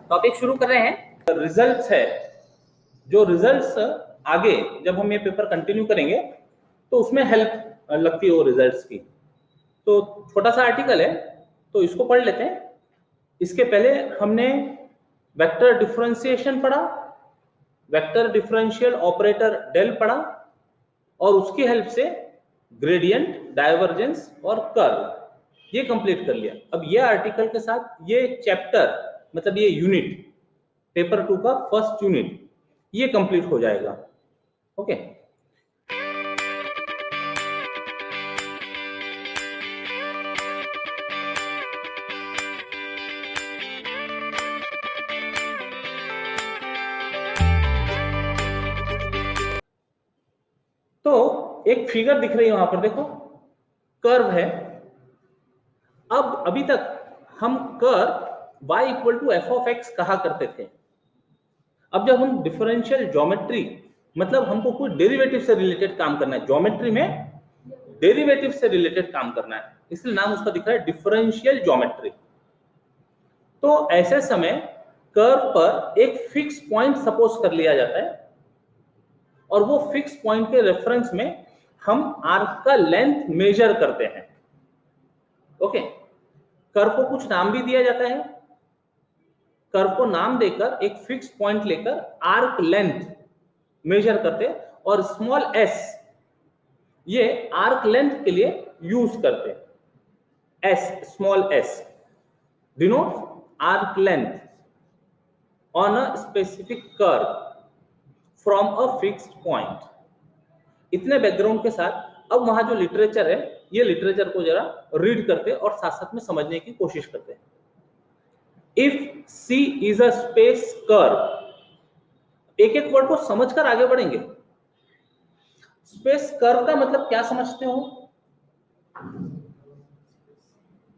Topic शुरू कर रहे हैं। रिजल्ट्स है, जो रिजल्ट्स आगे जब हम ये पेपर कंटिन्यू करेंगे तो उसमें हेल्प लगती है वो रिजल्ट्स की। तो छोटा सा आर्टिकल है, तो इसको पढ़ लेते हैं। इसके पहले हमने वेक्टर डिफरेंशिएशन पढ़ा, वेक्टर डिफरेंशियल ऑपरेटर डेल पढ़ा, और उसकी हेल्प से ग्रेडियंट, डाइवर्जेंस और कर्व ये कंप्लीट कर लिया। अब ये आर्टिकल के साथ ये चैप्टर, मतलब ये यूनिट, पेपर 2 का फर्स्ट यूनिट ये कंप्लीट हो जाएगा। ओके, तो एक फिगर दिख रही है वहां पर, देखो कर्व है। अब अभी तक हम curve y equal to f of x कहा करते थे। अब जब हम डिफरेंशियल ज्योमेट्री, मतलब हमको कोई डेरिवेटिव से रिलेटेड काम करना है, ज्योमेट्री में डेरिवेटिव से रिलेटेड काम करना है, इसलिए नाम उसका दिख रहा है डिफरेंशियल ज्योमेट्री। तो ऐसे समय कर्व पर एक फिक्स पॉइंट सपोज कर लिया जाता है, और वो फिक्स पॉइंट के रेफरेंस में हम आर्क का लेंथ मेजर करते हैं। ओके, कर्व को कुछ नाम भी दिया जाता है। कर्व को नाम देकर एक फिक्स पॉइंट लेकर आर्क लेंथ मेजर करते, और स्मॉल एस ये आर्क लेंथ के लिए यूज करते हैं। S, small S denote arc length on a specific curve from a fixed point. इतने बैकग्राउंड के साथ अब वहां जो लिटरेचर है, ये लिटरेचर को जरा रीड करते और साथ साथ में समझने की कोशिश करते हैं। If C is a space curve, एक एक वर्ड को समझकर आगे बढ़ेंगे। स्पेस कर्व का मतलब क्या समझते हो?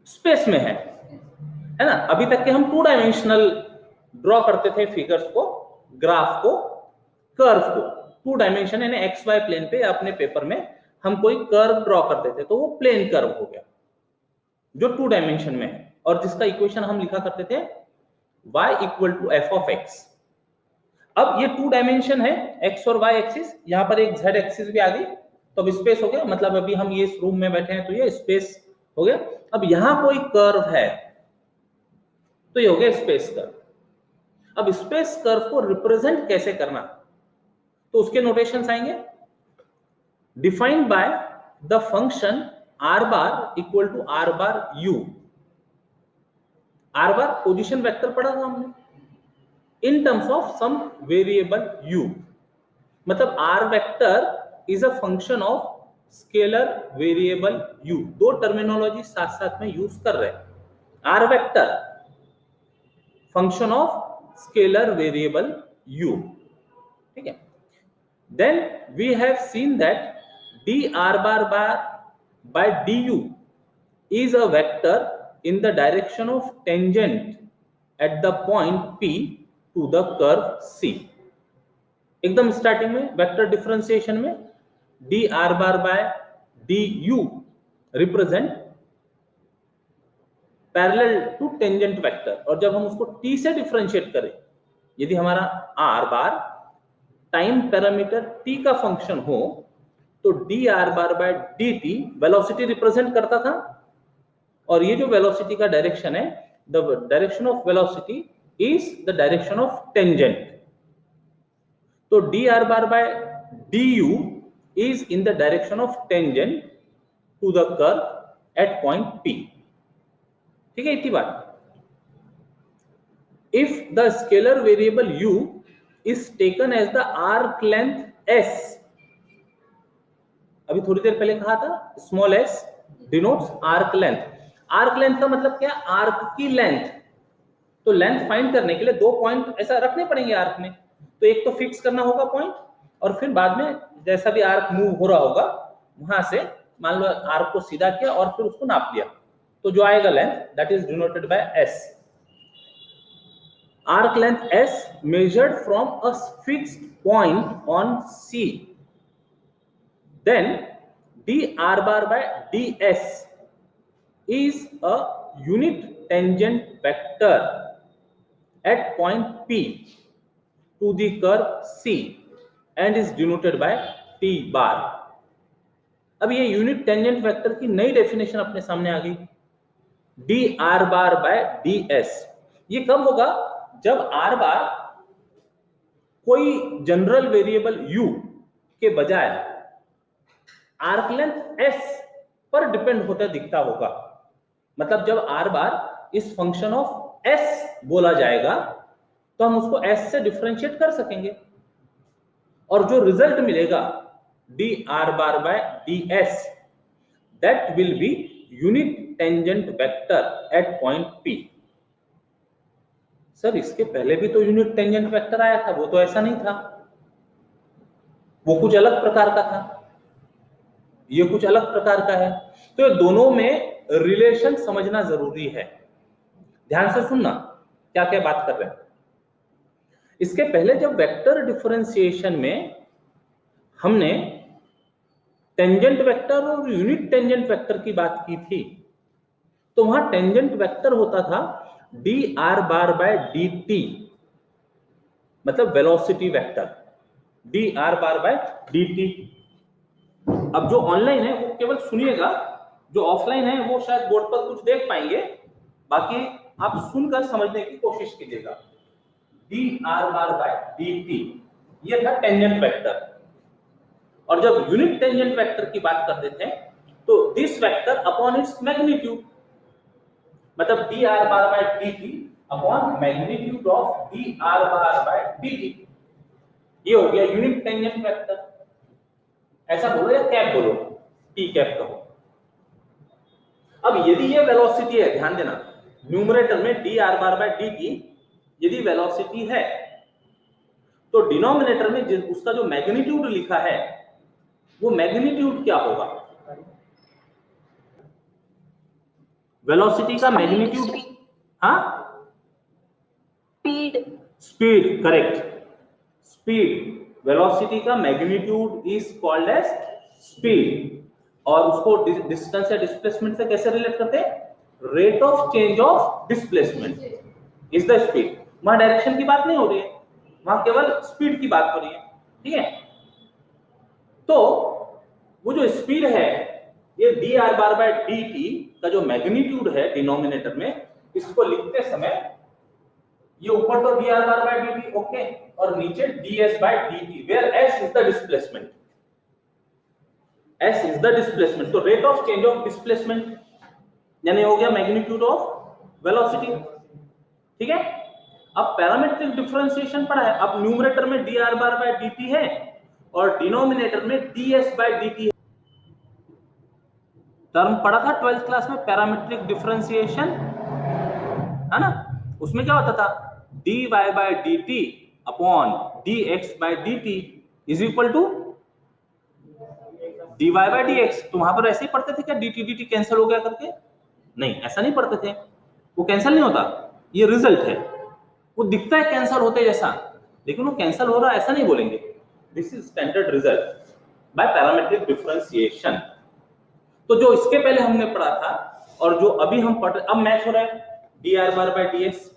स्पेस में है ना। अभी तक के हम 2 डायमेंशनल ड्रॉ करते थे फिगर्स को, ग्राफ को, कर्व को 2 डायमेंशन यानी एक्स वाई प्लेन पे। अपने पेपर में हम कोई कर्व ड्रॉ करते थे तो वो प्लेन कर्व हो गया जो 2 डायमेंशन में है, और जिसका इक्वेशन हम लिखा करते थे y equal to f of x. अब ये 2 डायमेंशन है, एक्स और वाई एक्सिस, यहां पर एक जेड एक्सिस भी आ गई, तो अब स्पेस हो गया। मतलब अभी हम ये रूम में बैठे हैं तो ये स्पेस हो गया। अब यहां कोई कर्व है तो ये हो गया स्पेस कर्व। अब स्पेस कर्व को रिप्रेजेंट कैसे करना, तो उसके नोटेशंस आएंगे। Defined by the function r bar equal to r bar u. R bar position vector पढ़ा था हमने, in terms of some variable u। मतलब r vector is a function of scalar variable u। 2 terminology साथ साथ में use कर रहे हैं। R vector function of scalar variable u, ठीक है। Then we have seen that dr bar by du is a vector in the direction of tangent at the point p to the curve c। एकदम starting में vector differentiation में dr bar by du represent parallel to tangent vector, और जब हम उसको t से differentiate करें, यदि हमारा r bar time parameter t का फंक्शन हो तो dr bar by dt velocity represent करता था, और ये जो वेलोसिटी का डायरेक्शन है, the direction of velocity is the direction of tangent. तो dr bar by du is in the direction of tangent to the curve at point P। ठीक है, इतनी बात। If the scalar variable u is taken as the arc length s, अभी थोड़ी देर पहले कहा था small s denotes arc length. Arc length का मतलब क्या? आर्क की लेंथ। तो लेंथ फाइंड करने के लिए 2 पॉइंट ऐसा रखने पड़ेंगे आर्क में। तो एक तो फिक्स करना होगा पॉइंट, और फिर बाद में जैसा भी आर्क मूव हो रहा होगा वहां से मान लो आर्क को सीधा किया और फिर उसको नाप लिया, तो जो आएगा length that is denoted bye s। Arc length s measured from a fixed point on c, then dr bar by ds is a unit tangent vector at point P to the curve C and is denoted by T bar. अब ये unit tangent vector की नई definition अपने सामने आ गई, d are bar by D S. ये कब होगा? जब आर बार कोई जनरल वेरिएबल u के बजाय आर्क लेंथ s पर डिपेंड होता दिखता होगा। मतलब जब आर बार इस फंक्शन ऑफ s बोला जाएगा तो हम उसको s से डिफरेंशिएट कर सकेंगे, और जो रिजल्ट मिलेगा d are bar by D s, that will be unit tangent vector at point P। Sir इसके पहले भी तो यूनिट टेंजेंट वेक्टर आया था, वो तो ऐसा नहीं था, वो कुछ अलग प्रकार का था, ये कुछ अलग प्रकार का है। तो दोनों में रिलेशन समझना जरूरी है। ध्यान से सुनना क्या क्या बात कर रहे हैं। इसके पहले जब वेक्टर डिफरेंशिएशन में हमने टेंजेंट वेक्टर और यूनिट टेंजेंट वेक्टर की बात की थी, तो वहां टेंजेंट वेक्टर होता था D are bar by D T, मतलब velocity vector, D are bar by D T. अब जो ऑनलाइन है वो केवल सुनिएगा, जो ऑफलाइन है वो शायद बोर्ड पर कुछ देख पाएंगे, बाकी आप सुनकर समझने की कोशिश कीजिएगा। D are bar by D T, ये था टेंजेंट वेक्टर। और जब यूनिट टेंजेंट वेक्टर की बात करते थे तो this vector upon its magnitude, मतलब D are bar by D T upon magnitude of D are bar by D T, ये हो गया यूनिट टेंजेंट वेक्टर। ऐसा बोलो या कैप बोलो, टी कैप कहो। अब यदि ये वेलोसिटी है, ध्यान देना, न्यूमरेटर में d are bar by D t यदि वेलोसिटी है तो डिनोमिनेटर में उसका जो मैग्नीट्यूड लिखा है वो मैग्नीट्यूड क्या होगा? वेलोसिटी का मैग्नीट्यूड, हाँ, speed, speed, correct, speed. Velocity का magnitude is called as speed, और उसको डिस्टेंस या डिस्प्लेसमेंट से कैसे रिलेट करते हैं? Rate of change of displacement is the speed. वहां डायरेक्शन की बात नहीं हो रही है, वहां केवल स्पीड की बात हो रही है, ठीक है। तो वो जो स्पीड है, ये d are bar by D T का जो मैग्नीट्यूड है डिनोमिनेटर में, इसको लिखते समय ये ऊपर तो D R bar by D T, okay, और नीचे D S by D T, where S is the displacement, S is the displacement. तो rate of change of displacement यानी हो गया मैग्नीट्यूड ऑफ वेलोसिटी, ठीक है। अब पैरामीट्रिक डिफरेंशिएशन पढ़ा है, अब न्यूमरेटर में d are bar by D t है और डिनोमिनेटर में d S by D t है। टर्म पढ़ा था 12th क्लास में, पैरामीट्रिक डिफरेंशिएशन, है ना। उसमें क्या होता था? dy by dt upon dx by dt is equal to dy by dx। तो वहां पर ऐसे ही पढ़ते थे क्या dt dt कैंसिल हो गया करके? नहीं, ऐसा नहीं पढ़ते थे, वो कैंसिल नहीं होता, ये रिजल्ट है। वो दिखता है कैंसिल होते जैसा, लेकिन वो कैंसिल हो रहा ऐसा नहीं बोलेंगे। This is standard result by parametric differentiation. तो जो इसके पहले हमने पढ़ा था और जो अभी हम पढ़ रहे, अब मैच हो रहा है d are bar by D s,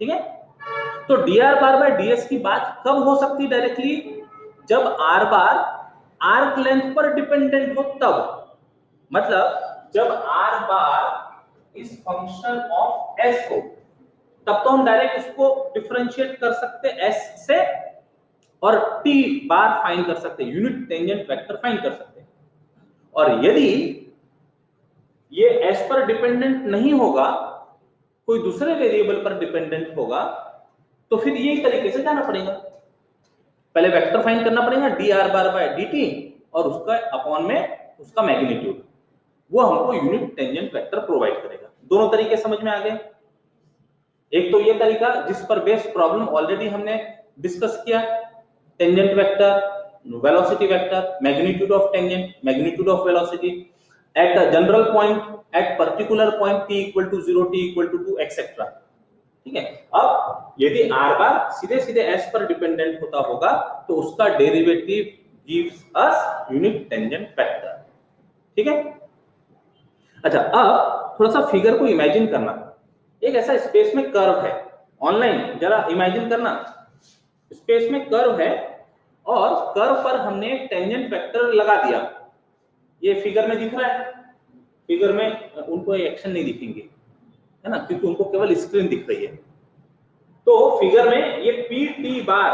ठीक है। तो D R bar by D s की बात कब हो सकती है डायरेक्टली? जब आर बार आर्क लेंथ पर डिपेंडेंट हो तब, मतलब जब आर बार इस फंक्शन ऑफ एस हो, तब तो हम डायरेक्ट इसको डिफरेंशिएट कर सकते एस से और टी बार फाइंड कर सकते, यूनिट टेंजेंट वेक्टर फाइंड कर सकते। और यदि ये एस पर डिपेंडेंट नहीं होगा, कोई दूसरे वेरिएबल पर डिपेंडेंट होगा, तो फिर यही तरीके से जाना पड़ेगा, पहले वेक्टर फाइंड करना पड़ेगा D R bar by D t और उसका अपॉन में उसका मैग्नीट्यूड, वो हमको यूनिट टेंजेंट वेक्टर प्रोवाइड करेगा। दोनों तरीके समझ में आ गए। एक तो ये तरीका जिस पर बेस्ड प्रॉब्लम ऑलरेडी हमने डिस्कस किया, tangent vector, velocity vector, magnitude of tangent, magnitude of velocity at a general point, at particular point t equal to 0, t equal to 2 etc, ठीक है। अब यदि r बार सीधे सीधे s पर डिपेंडेंट होता होगा तो उसका derivative gives us unit tangent vector, ठीक है। अच्छा, अब थोड़ा सा फिगर को इमेजिन करना। एक ऐसा स्पेस में कर्व है ऑनलाइन जरा इमेजिन करना, स्पेस में कर्व है और कर्व पर हमने टेंजेंट वेक्टर लगा दिया। ये फिगर में दिख रहा है, फिगर में उनको एक्शन नहीं दिखेंगे, है ना, क्योंकि उनको केवल स्क्रीन दिख रही है। तो फिगर में ये पी टी बार,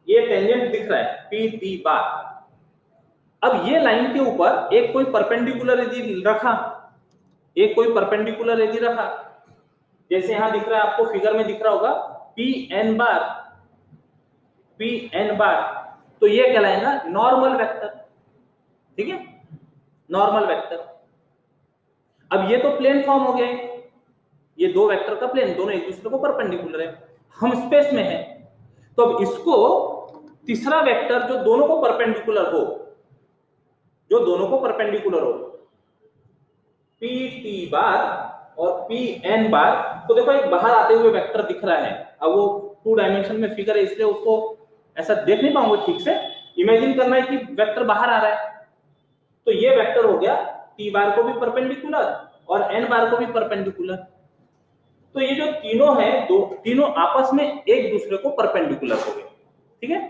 ये टेंजेंट दिख रहा है पी टी बार। अब ये लाइन के ऊपर एक कोई परपेंडिकुलर यदि रखा, एक कोई परपेंडिकुलर यदि रखा, जैसे यहां दिख रहा है आपको, फिगर में दिख रहा होगा पी एन बार, पी एन बार, तो ये कहलाएगा नॉर्मल वेक्टर। ठीक है, नॉर्मल वेक्टर। अब ये तो प्लेन फॉर्म हो गया, ये दो वेक्टर का प्लेन, दोनों एक दूसरे को परपेंडिकुलर है, हम स्पेस में है। तो अब इसको तीसरा वेक्टर जो दोनों को परपेंडिकुलर हो, जो दोनों को परपेंडिकुलर हो, पी टी बार और पी एन बार, तो देखो एक बाहर आते हुए वेक्टर दिख रहा है। अब वो 2 डायमेंशन में फिगर है इसलिए उसको ऐसा देख नहीं पाऊंगा ठीक से, इमेजिन करना है कि वेक्टर बाहर आ रहा है। तो ये वेक्टर हो गया टी बार को भी परपेंडिकुलर और एन बार को भी परपेंडिकुलर। तो ये जो तीनों है, दो तीनों आपस में एक दूसरे को परपेंडिकुलर हो गए। ठीक है,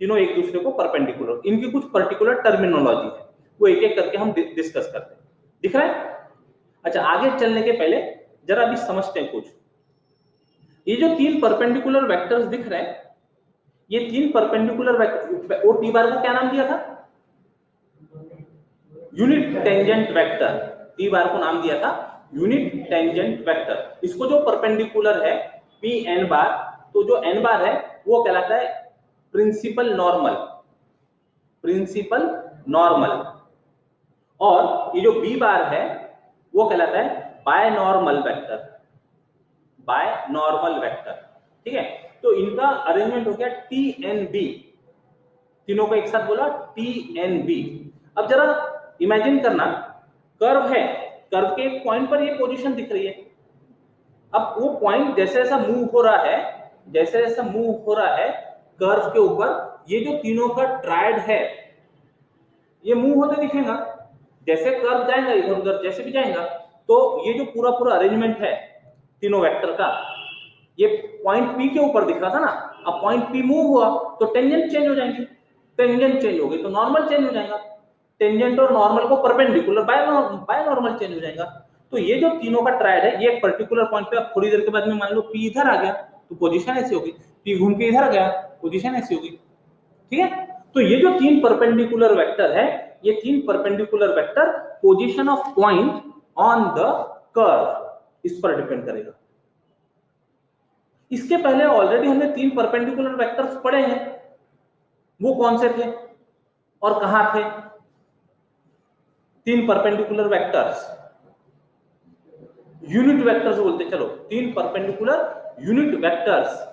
तीनों एक दूसरे को परपेंडिकुलर, इनकी कुछ पर्टिकुलर टर्मिनोलॉजी है, वो एक एक करके हम डिस्कस करते हैं। दिख रहा है? अच्छा, आगे चलने के पहले जरा अभी समझते हैं कुछ। ये जो 3 परपेंडिकुलर वेक्टर्स दिख रहे हैं, ये 3 परपेंडिकुलर वेक्टर, और टी बार को क्या नाम दिया था? Unit tangent vector. T bar को नाम दिया था यूनिट टेंजेंट वेक्टर। इसको जो परपेंडिकुलर है पी एन बार, तो जो एन बार है वो कहलाता है प्रिंसिपल नॉर्मल, प्रिंसिपल नॉर्मल। और ये जो बी बार है वो कहलाता है बायनॉर्मल वेक्टर, बायनॉर्मल वेक्टर। ठीक है, तो इनका अरेंजमेंट हो गया टी एन बी, तीनों को एक साथ बोला टी एन बी। अब जरा इमेजिन करना, कर्व है, कर्व के एक पॉइंट पर ये पोजीशन दिख रही है। अब वो पॉइंट जैसे जैसा मूव हो रहा है, जैसे जैसा मूव हो रहा है कर्व के ऊपर, ये जो तीनों का ट्रायड है ये मूव होते दिखेगा। जैसे कर्व जाएगा इधर उधर जैसे भी जाएगा, तो ये जो पूरा पूरा अरेंजमेंट है तीनों वेक्टर का, ये पॉइंट पी के ऊपर दिख रहा था ना, अब पॉइंट पी मूव हुआ तो टेंजेंट चेंज हो जाएंगे, टेंजेंट चेंज हो गई तो नॉर्मल चेंज हो जाएगा, टेंजेंट और नॉर्मल को परपेंडिकुलर बाय नॉर्मल चेंज हो जाएगा। तो ये जो तीनों का ट्रायड है, ये एक पर्टिकुलर पॉइंट पे, अब थोड़ी देर के बाद में मान लो पी इधर आ गया तो पोजीशन ऐसी होगी, पी घूम के इधर गया पोजीशन ऐसी होगी। ठीक है, तो ये जो 3 परपेंडिकुलर वेक्टर है, ये 3 perpendicular vector position of point on the curve इस पर डिपेंड करेगा। इसके पहले ऑलरेडी हमने 3 परपेंडिकुलर वेक्टर्स पढ़े हैं, वो कौन से थे और कहां थे? 3 परपेंडिकुलर वेक्टर्स, यूनिट वेक्टर्स बोलते हैं। चलो, 3 परपेंडिकुलर यूनिट वेक्टर्स।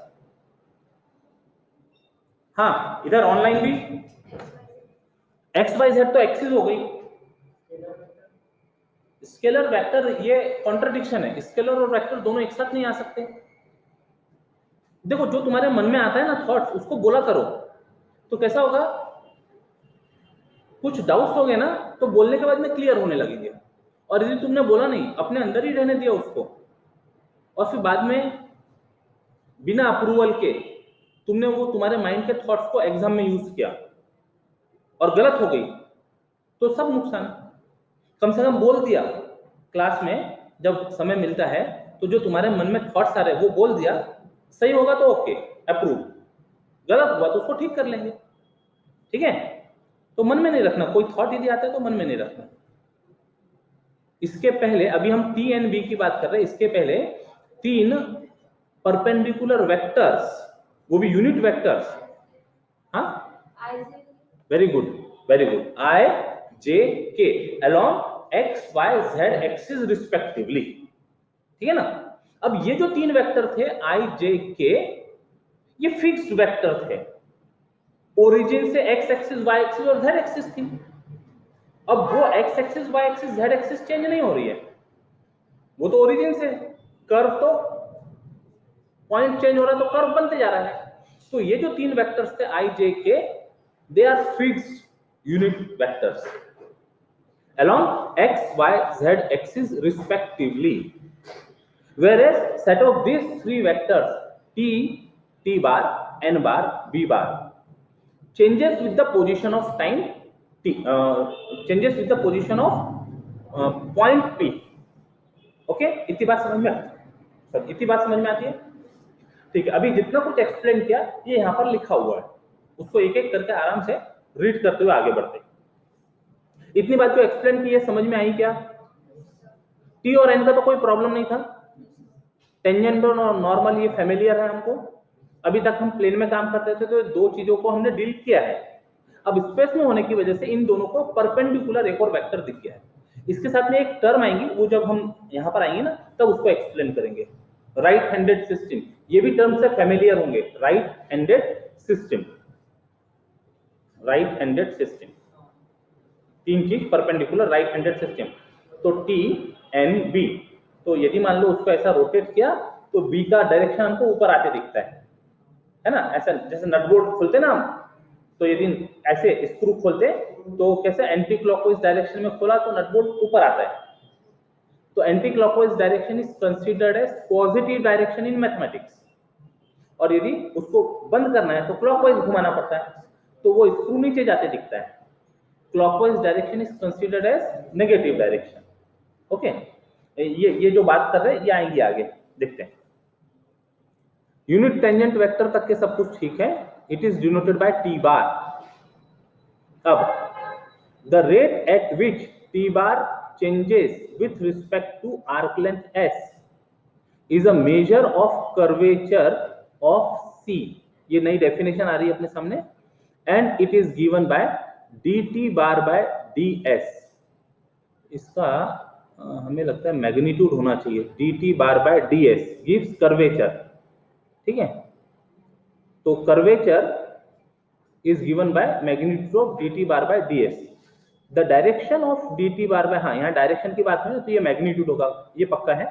हाँ, इधर ऑनलाइन भी एक्स वाई जेड तो एक्सिस हो गई, स्केलर वेक्टर ये कॉन्ट्रडिक्शन है, स्केलर और वेक्टर दोनों एक साथ नहीं आ सकते। देखो, जो तुम्हारे मन में आता है ना थॉट्स, उसको बोला करो, तो कैसा होगा, कुछ डाउट्स हो गए ना तो बोलने के बाद में क्लियर होने लगेंगे। और यदि तुमने बोला नहीं, अपने अंदर ही रहने दिया उसको, और फिर बाद में बिना अप्रूवल के तुमने वो तुम्हारे माइंड के थॉट्स को एग्जाम में यूज किया और गलत हो गई, तो सब नुकसान। कम से कम बोल दिया क्लास में, जब समय मिलता है तो जो तुम्हारे मन में थॉट्स आ रहे हैं वो बोल दिया, सही होगा तो ओके अप्रूव, गलत हुआ तो उसको ठीक कर लेंगे। ठीक है, तो मन में नहीं रखना, कोई थॉट यदि आता है तो मन में नहीं रखना। इसके पहले अभी हम टी एन बी की बात कर रहे हैं, इसके पहले 3 परपेंडिकुलर वेक्टर्स, वो भी यूनिट वेक्टर्स। हाँ, very good, very good, i j k along x Y z axis respectively. ठीक है ना। अब ये जो 3 वेक्टर थे आई जे के, ये फिक्स्ड वेक्टर थे, ओरिजिन से एक्स एक्सिस वाई एक्सिस और जेड एक्सिस थी। अब वो x axis y axis z axis change नहीं हो रही है, वो तो ओरिजिन से, कर्व तो पॉइंट चेंज हो रहा है तो कर्व बनते जा रहा है। तो ये जो 3 वेक्टर्स थे i j k, they are fixed unit vectors along x y z axis respectively। whereas set of these three vectors t, t bar, n bar, b bar changes with the position of time t, changes with the position of point p. Okay, इतनी बात समझ में sir, इतनी बात समझ में आती है? ठीक है, अभी जितना कुछ एक्सप्लेन किया ये यहाँ पर लिखा हुआ है, उसको एक एक करके आराम से रीड करते हुए आगे बढ़ते। इतनी बात जो एक्सप्लेन की है समझ में आई क्या? टी और एन का तो कोई प्रॉब्लम नहीं था, टेंजेंट और नॉर्मल ये फेमिलियर है हमको, अभी तक हम प्लेन में काम करते थे तो दो चीजों को हमने डील किया है। अब स्पेस में होने की वजह से इन दोनों को परपेंडिकुलर एक और वेक्टर दिख गया है। इसके साथ में एक टर्म आएंगी, वो जब हम यहां पर आएंगे ना तब उसको एक्सप्लेन करेंगे। राइट हैंडेड सिस्टम, ये भी टर्म से फेमिलियर होंगे। Right handed system, right handed system, तीन चीज परपेंडिकुलर राइट हैंडेड सिस्टम। तो टी एन बी, तो यदि मान लो उसको ऐसा रोटेट किया तो बी का डायरेक्शन हमको ऊपर आते दिखता है ना, ऐसा जैसे नट बोल्ट खोलते ना हम, तो यदि ऐसे स्क्रू खोलते तो कैसे एंटी क्लॉकवाइज डायरेक्शन में खोला तो नट बोल्ट ऊपर आता है। तो anti clockwise direction is considered as positive direction in mathematics, और यदि उसको बंद करना है तो क्लॉकवाइज घुमाना पड़ता है, तो वो स्क्रू नीचे जाते दिखता है। Clockwise direction is considered as negative direction. Okay, ये जो बात कर रहे हैं ये आएंगी आगे, देखते हैं। यूनिट टेंजेंट वेक्टर तक के सब कुछ ठीक है, it is denoted by T bar. अब the rate at which T bar changes with respect to arc length S is a measure of curvature of C, ये नई डेफिनेशन आ रही है अपने सामने, and it is given by D T bar by D S. इसका हमें लगता है मैग्नीट्यूड होना चाहिए, D T bar by D S gives curvature, ठीक है। तो curvature is given by magnitude of d T bar by D s. The direction of d T bar by, हाँ यहाँ डायरेक्शन की बात है तो ये मैग्नीट्यूड होगा, ये पक्का है।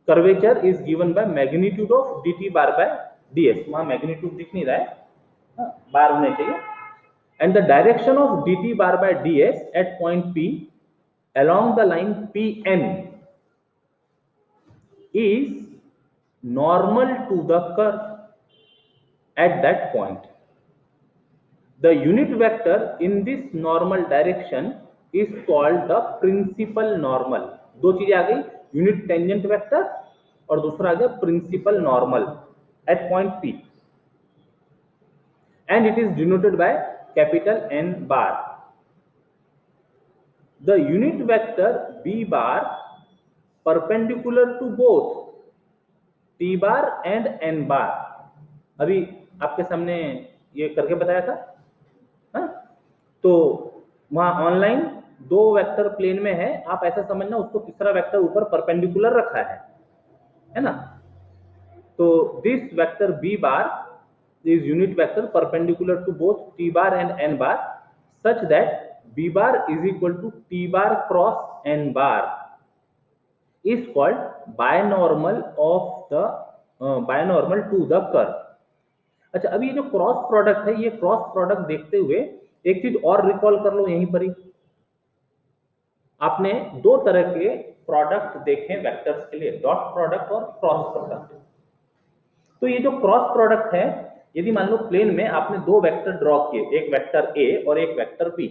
Curvature is given by magnitude of d T bar by D s, वहां मैग्नीट्यूड दिख नहीं रहा है, बार होने चाहिए। And the direction of d T bar by D s at point p along the line Pn is normal to the curve at that point. The unit vector in this normal direction is called the principal normal. दो चीजें आ गई, unit tangent vector और दूसरा आ गया principal normal at point P, and it is denoted by capital N bar. The unit vector b bar perpendicular to both t bar and n bar, अभी आपके सामने ये करके बताया था, हा? तो वहां ऑनलाइन दो वेक्टर प्लेन में है, आप ऐसा समझना उसको तीसरा वेक्टर ऊपर परपेंडिकुलर रखा है ना। तो this vector b bar is unit vector perpendicular to both t bar and n bar such that b bar is equal to t bar cross n bar is called binormal of the binormal to the curve. अच्छा, अभी ये जो cross product है, ये cross product देखते हुए एक चीज और रिकॉल कर लो, यहीं पर ही आपने दो तरह के प्रोडक्ट देखे वेक्टर्स के लिए, डॉट प्रोडक्ट और क्रॉस प्रोडक्ट। तो ये जो क्रॉस प्रोडक्ट है, यदि मान लो प्लेन में आपने दो वेक्टर ड्रॉ किए, एक वेक्टर ए और एक वेक्टर बी,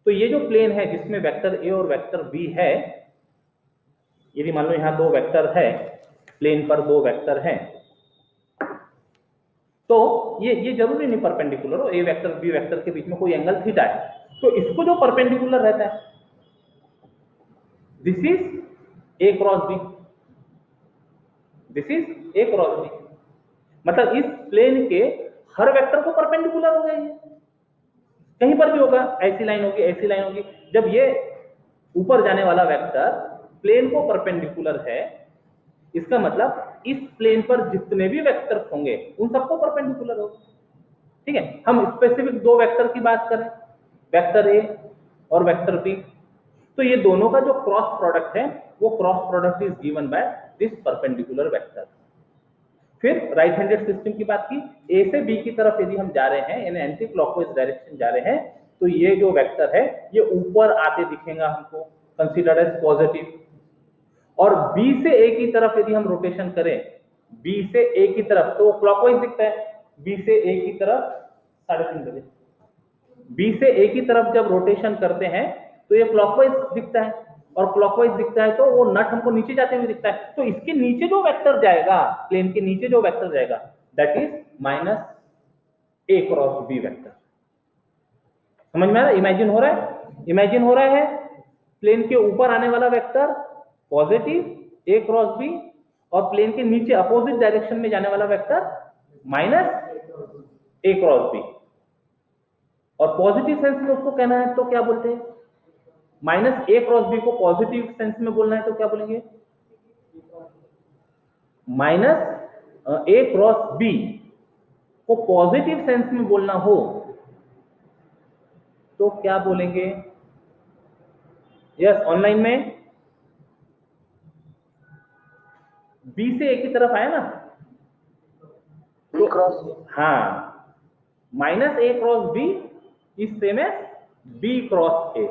तो ये जो प्लेन है जिसमें वेक्टर ए और वेक्टर बी है, यदि मान लो यहां दो वेक्टर है, प्लेन पर दो वेक्टर हैं, तो ये जरूरी नहीं परपेंडिकुलर हो, ए वेक्टर बी वेक्टर के बीच में कोई एंगल थीटा है, तो इसको जो परपेंडिकुलर रहता है this is a cross b, this is a cross b, मतलब इस प्लेन के हर वेक्टर को परपेंडिकुलर हो गया, ये कहीं पर भी होगा, ऐसी लाइन होगी, ऐसी लाइन होगी। जब ये ऊपर जाने वाला वेक्टर प्लेन को परपेंडिकुलर है, इसका मतलब इस प्लेन पर जितने भी वेक्टर होंगे उन सबको परपेंडिकुलर होगा, ठीक है। हम स्पेसिफिक दो वेक्टर की बात करें, वेक्टर ए और वेक्टर बी, तो ये दोनों का जो क्रॉस प्रोडक्ट है वो cross product is given by this perpendicular vector. फिर राइट हैंडेड सिस्टम की बात की, ए से बी की तरफ यदि हम जा रहे हैं, यानी एंटी क्लॉकवाइज डायरेक्शन जा रहे हैं, तो ये जो वेक्टर है ये ऊपर आते दिखेगा हमको, कंसीडर्ड एज पॉजिटिव। और बी से ए की तरफ यदि हम रोटेशन करें, बी से ए की तरफ, तो क्लॉकवाइज दिखता है। बी से ए की तरफ 3:30 बजे, बी से ए की तरफ जब रोटेशन करते हैं तो ये क्लॉकवाइज दिखता है, और क्लॉकवाइज दिखता है तो वो नट हमको नीचे जाते हुए दिखता है। तो इसके नीचे जो वेक्टर जाएगा, प्लेन के नीचे जो वेक्टर जाएगा, that is minus A cross b vector. समझ में आ रहा है? इमेजिन हो रहा है? इमेजिन हो रहा है प्लेन के ऊपर आने वाला वेक्टर पॉजिटिव ए क्रॉस बी, और प्लेन के नीचे अपोजिट डायरेक्शन में जाने वाला वेक्टर माइनस ए क्रॉस बी। और पॉजिटिव सेंस में उसको कहना है तो क्या बोलते हैं? माइनस ए क्रॉस बी को पॉजिटिव सेंस में बोलना है तो क्या बोलेंगे? माइनस ए क्रॉस बी को पॉजिटिव सेंस में बोलना हो तो क्या बोलेंगे? यस, ऑनलाइन में बी से ए की तरफ आया ना, बी क्रॉस, हाँ, minus A cross B is same as B cross A,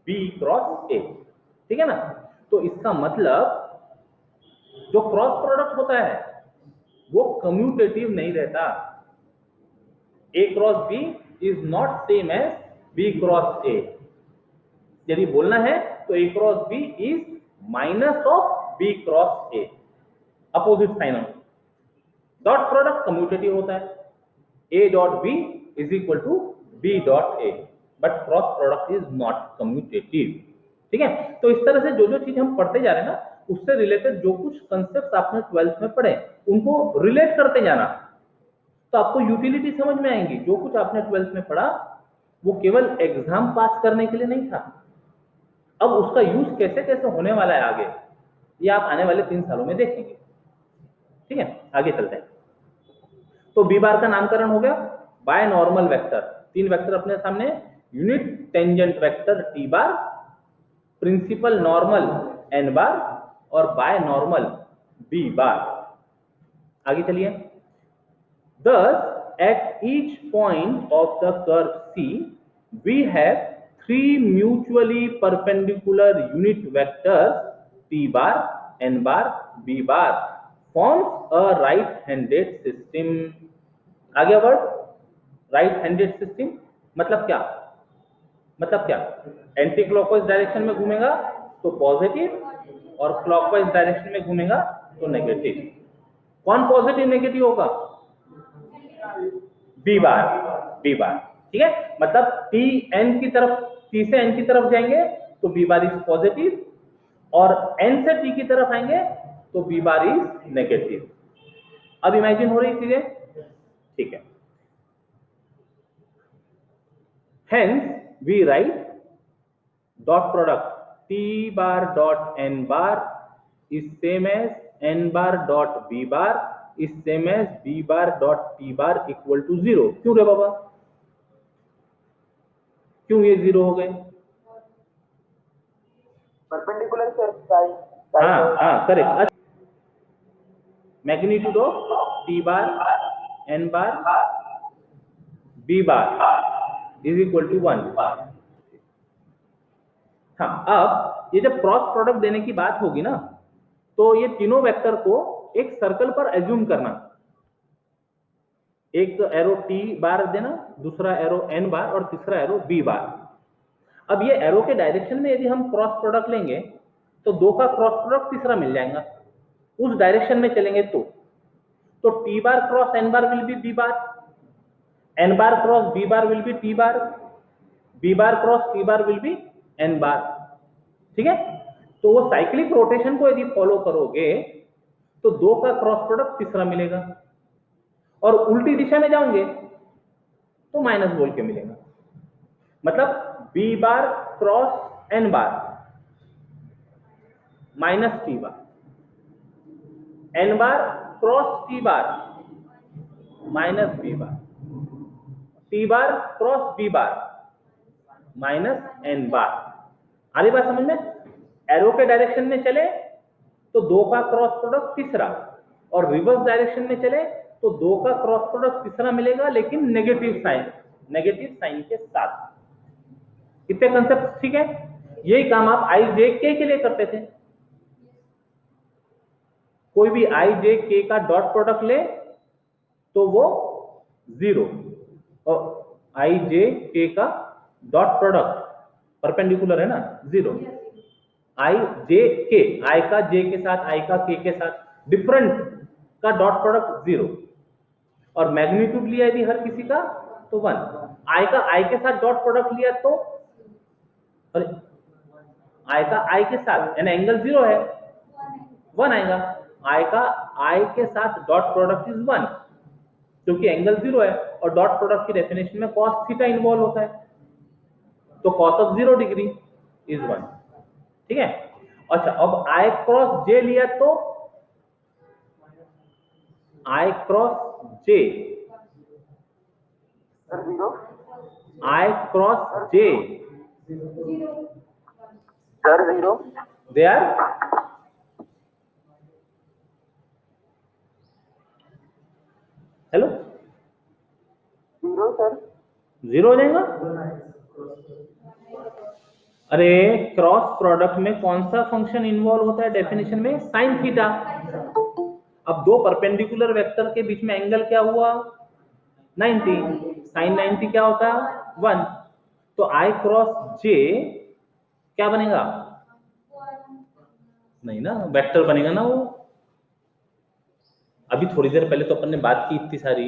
B cross A, ठीक है ना? तो इसका मतलब जो क्रॉस प्रोडक्ट होता है वो कम्यूटेटिव नहीं रहता। A cross B is not same as B cross A. यदि बोलना है तो A cross B is minus of B cross A, opposite sign of. Dot product commutative होता है, A dot B is equal to B dot A, but cross product is not commutative, ठीक है? तो इस तरह से जो जो चीज हम पढ़ते जा रहे हैं ना, उससे रिलेटेड जो कुछ कंसेप्ट आपने 12th में पढ़े उनको रिलेट करते जाना, तो आपको यूटिलिटी समझ में आएंगी। जो कुछ आपने 12th में पढ़ा वो केवल एग्जाम पास करने के लिए नहीं था, अब उसका यूज कैसे कैसे होने वाला है आगे, ये आप आने वाले 3 सालों में देखेंगे, ठीक है? आगे चलते हैं। तो बी बार का नामकरण हो गया बाय नॉर्मल वेक्टर। 3 वेक्टर अपने सामने, unit tangent vector T bar, principal normal N bar, और बाय नॉर्मल बी बार। आगे चलिए। Thus, at each point of the curve C, we have 3 mutually perpendicular unit vectors P bar, N bar, B bar forms a right-handed system. आगे word right handed system मतलब क्या? मतलब क्या? Anti clockwise direction में घूमेगा तो positive, और clockwise direction में घूमेगा तो नेगेटिव। कौन पॉजिटिव नेगेटिव होगा? बी बार, बी बार, ठीक है? मतलब टी एन की तरफ, टी से एन की तरफ जाएंगे तो बी बार इज पॉजिटिव, और एन से टी की तरफ आएंगे तो बी बार इज नेगेटिव। अब इमेजिन हो रही चीजें, ठीक है? Hence, we write dot product T bar dot N bar is same as N bar dot B bar is same as B bar dot T bar equal to 0। क्यों रे बाबा, क्यों ये 0 हो गए? परपेंडिकुलर सर, हाँ correct. Magnitude of T bar N bar B bar is equal to 1। हाँ, अब ये जब क्रॉस प्रोडक्ट देने की बात होगी ना, तो ये तीनों वेक्टर को एक सर्कल पर एज्यूम करना। एक एरो टी बार देना, दूसरा एरो एन बार, और तीसरा एरो बी बार। अब ये एरो के डायरेक्शन में यदि हम क्रॉस प्रोडक्ट लेंगे तो 2 का क्रॉस प्रोडक्ट तीसरा मिल जाएगा, उस डायरेक्शन में चलेंगे तो T bar cross N bar will be B bar, N bar cross B bar will be T bar, B bar cross T bar will be N bar, ठीक है? तो वो साइक्लिक रोटेशन को यदि फॉलो करोगे तो 2 का क्रॉस प्रोडक्ट तीसरा मिलेगा, और उल्टी दिशा में जाओगे तो माइनस बोल के मिलेगा। मतलब B bar cross N bar minus T bar, N bar cross T bar minus B bar, T bar cross B bar minus N bar. आ रही बात समझ में? एरो के डायरेक्शन में चले तो 2 का क्रॉस प्रोडक्ट तीसरा, और रिवर्स डायरेक्शन में चले तो 2 का क्रॉस प्रोडक्ट तीसरा मिलेगा, लेकिन नेगेटिव साइन के साथ। कितने कंसेप्ट, ठीक है? यही काम आप आई जे के लिए करते थे। कोई भी i j k का डॉट प्रोडक्ट ले तो वो 0, और i j k का डॉट प्रोडक्ट परपेंडिकुलर है ना 0, i j k, i का j के साथ, i का k के साथ डिफरेंट का डॉट प्रोडक्ट 0, और मैग्नीट्यूड लिया यदि हर किसी का तो 1, i का i के साथ डॉट प्रोडक्ट लिया तो i का i के साथ यानी एंगल 0 है 1 आएगा, i का i के साथ डॉट प्रोडक्ट इज 1 क्योंकि एंगल 0 है, और डॉट प्रोडक्ट की डेफिनेशन में cos थीटा इन्वॉल्व होता है, तो cos ऑफ 0 डिग्री इज 1। ठीक है, अच्छा अब i क्रॉस j लिया तो i cross j, sir 0, i cross j sir 0, they are hello 0 sir, 0 हो जाएगा। अरे क्रॉस प्रोडक्ट में कौन सा फंक्शन इन्वॉल्व होता है डेफिनेशन में? Sine theta. अब दो परपेंडिकुलर वेक्टर के बीच में एंगल क्या हुआ 90, साइन 90 क्या होता है 1, तो i क्रॉस j क्या बनेगा? नहीं ना, वेक्टर बनेगा ना वो। अभी थोड़ी देर पहले तो अपन ने बात की इतनी सारी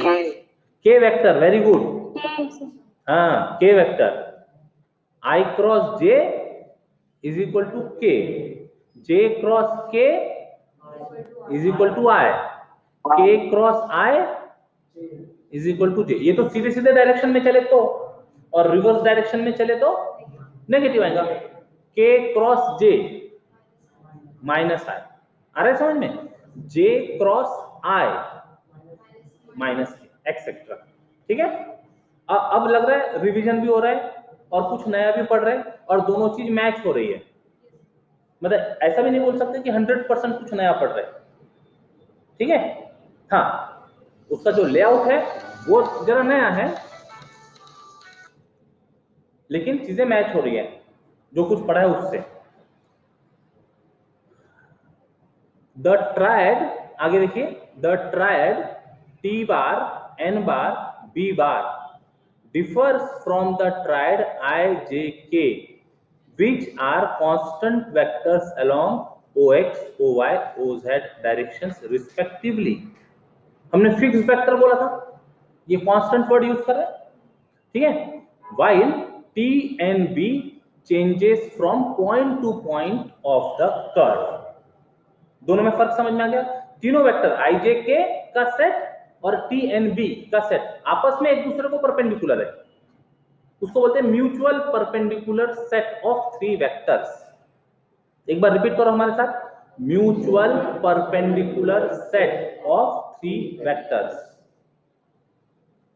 के वेक्टर, वेरी गुड, हाँ K vector, i cross j is equal to K, j cross k is equal to i, k cross i is equal to j। ये तो सीधे सीधे डायरेक्शन में चले तो, और रिवर्स डायरेक्शन में चले तो नेगेटिव आएगा, k cross j minus i, आ रहा है समझ में? j cross i minus k etcetera. ठीक है, अब लग रहा है रिवीजन भी हो रहा है और कुछ नया भी पढ़ रहे हैं और दोनों चीज मैच हो रही है, मतलब ऐसा भी नहीं बोल सकते कि 100% कुछ नया पढ़ रहे हैं। ठीक है, हाँ उसका जो लेआउट है वो जरा नया है, लेकिन चीजें मैच हो रही है जो कुछ पढ़ा है उससे। द ट्रायड, आगे देखिए, the triad t bar n bar b bar differs from the triad i j k which are constant vectors along ox oy oz directions respectively। हमने फिक्स वेक्टर बोला था, ये कांस्टेंट वर्ड यूज कर रहे हैं। ठीक है, while t and b changes from point to point of the curve। दोनों में फर्क समझ में आ गया? तीनों वेक्टर i j k का सेट और t n b का सेट आपस में एक दूसरे को परपेंडिकुलर है, उसको बोलते हैं mutual perpendicular set of three vectors. एक बार रिपीट करो हमारे साथ, mutual perpendicular set of three vectors.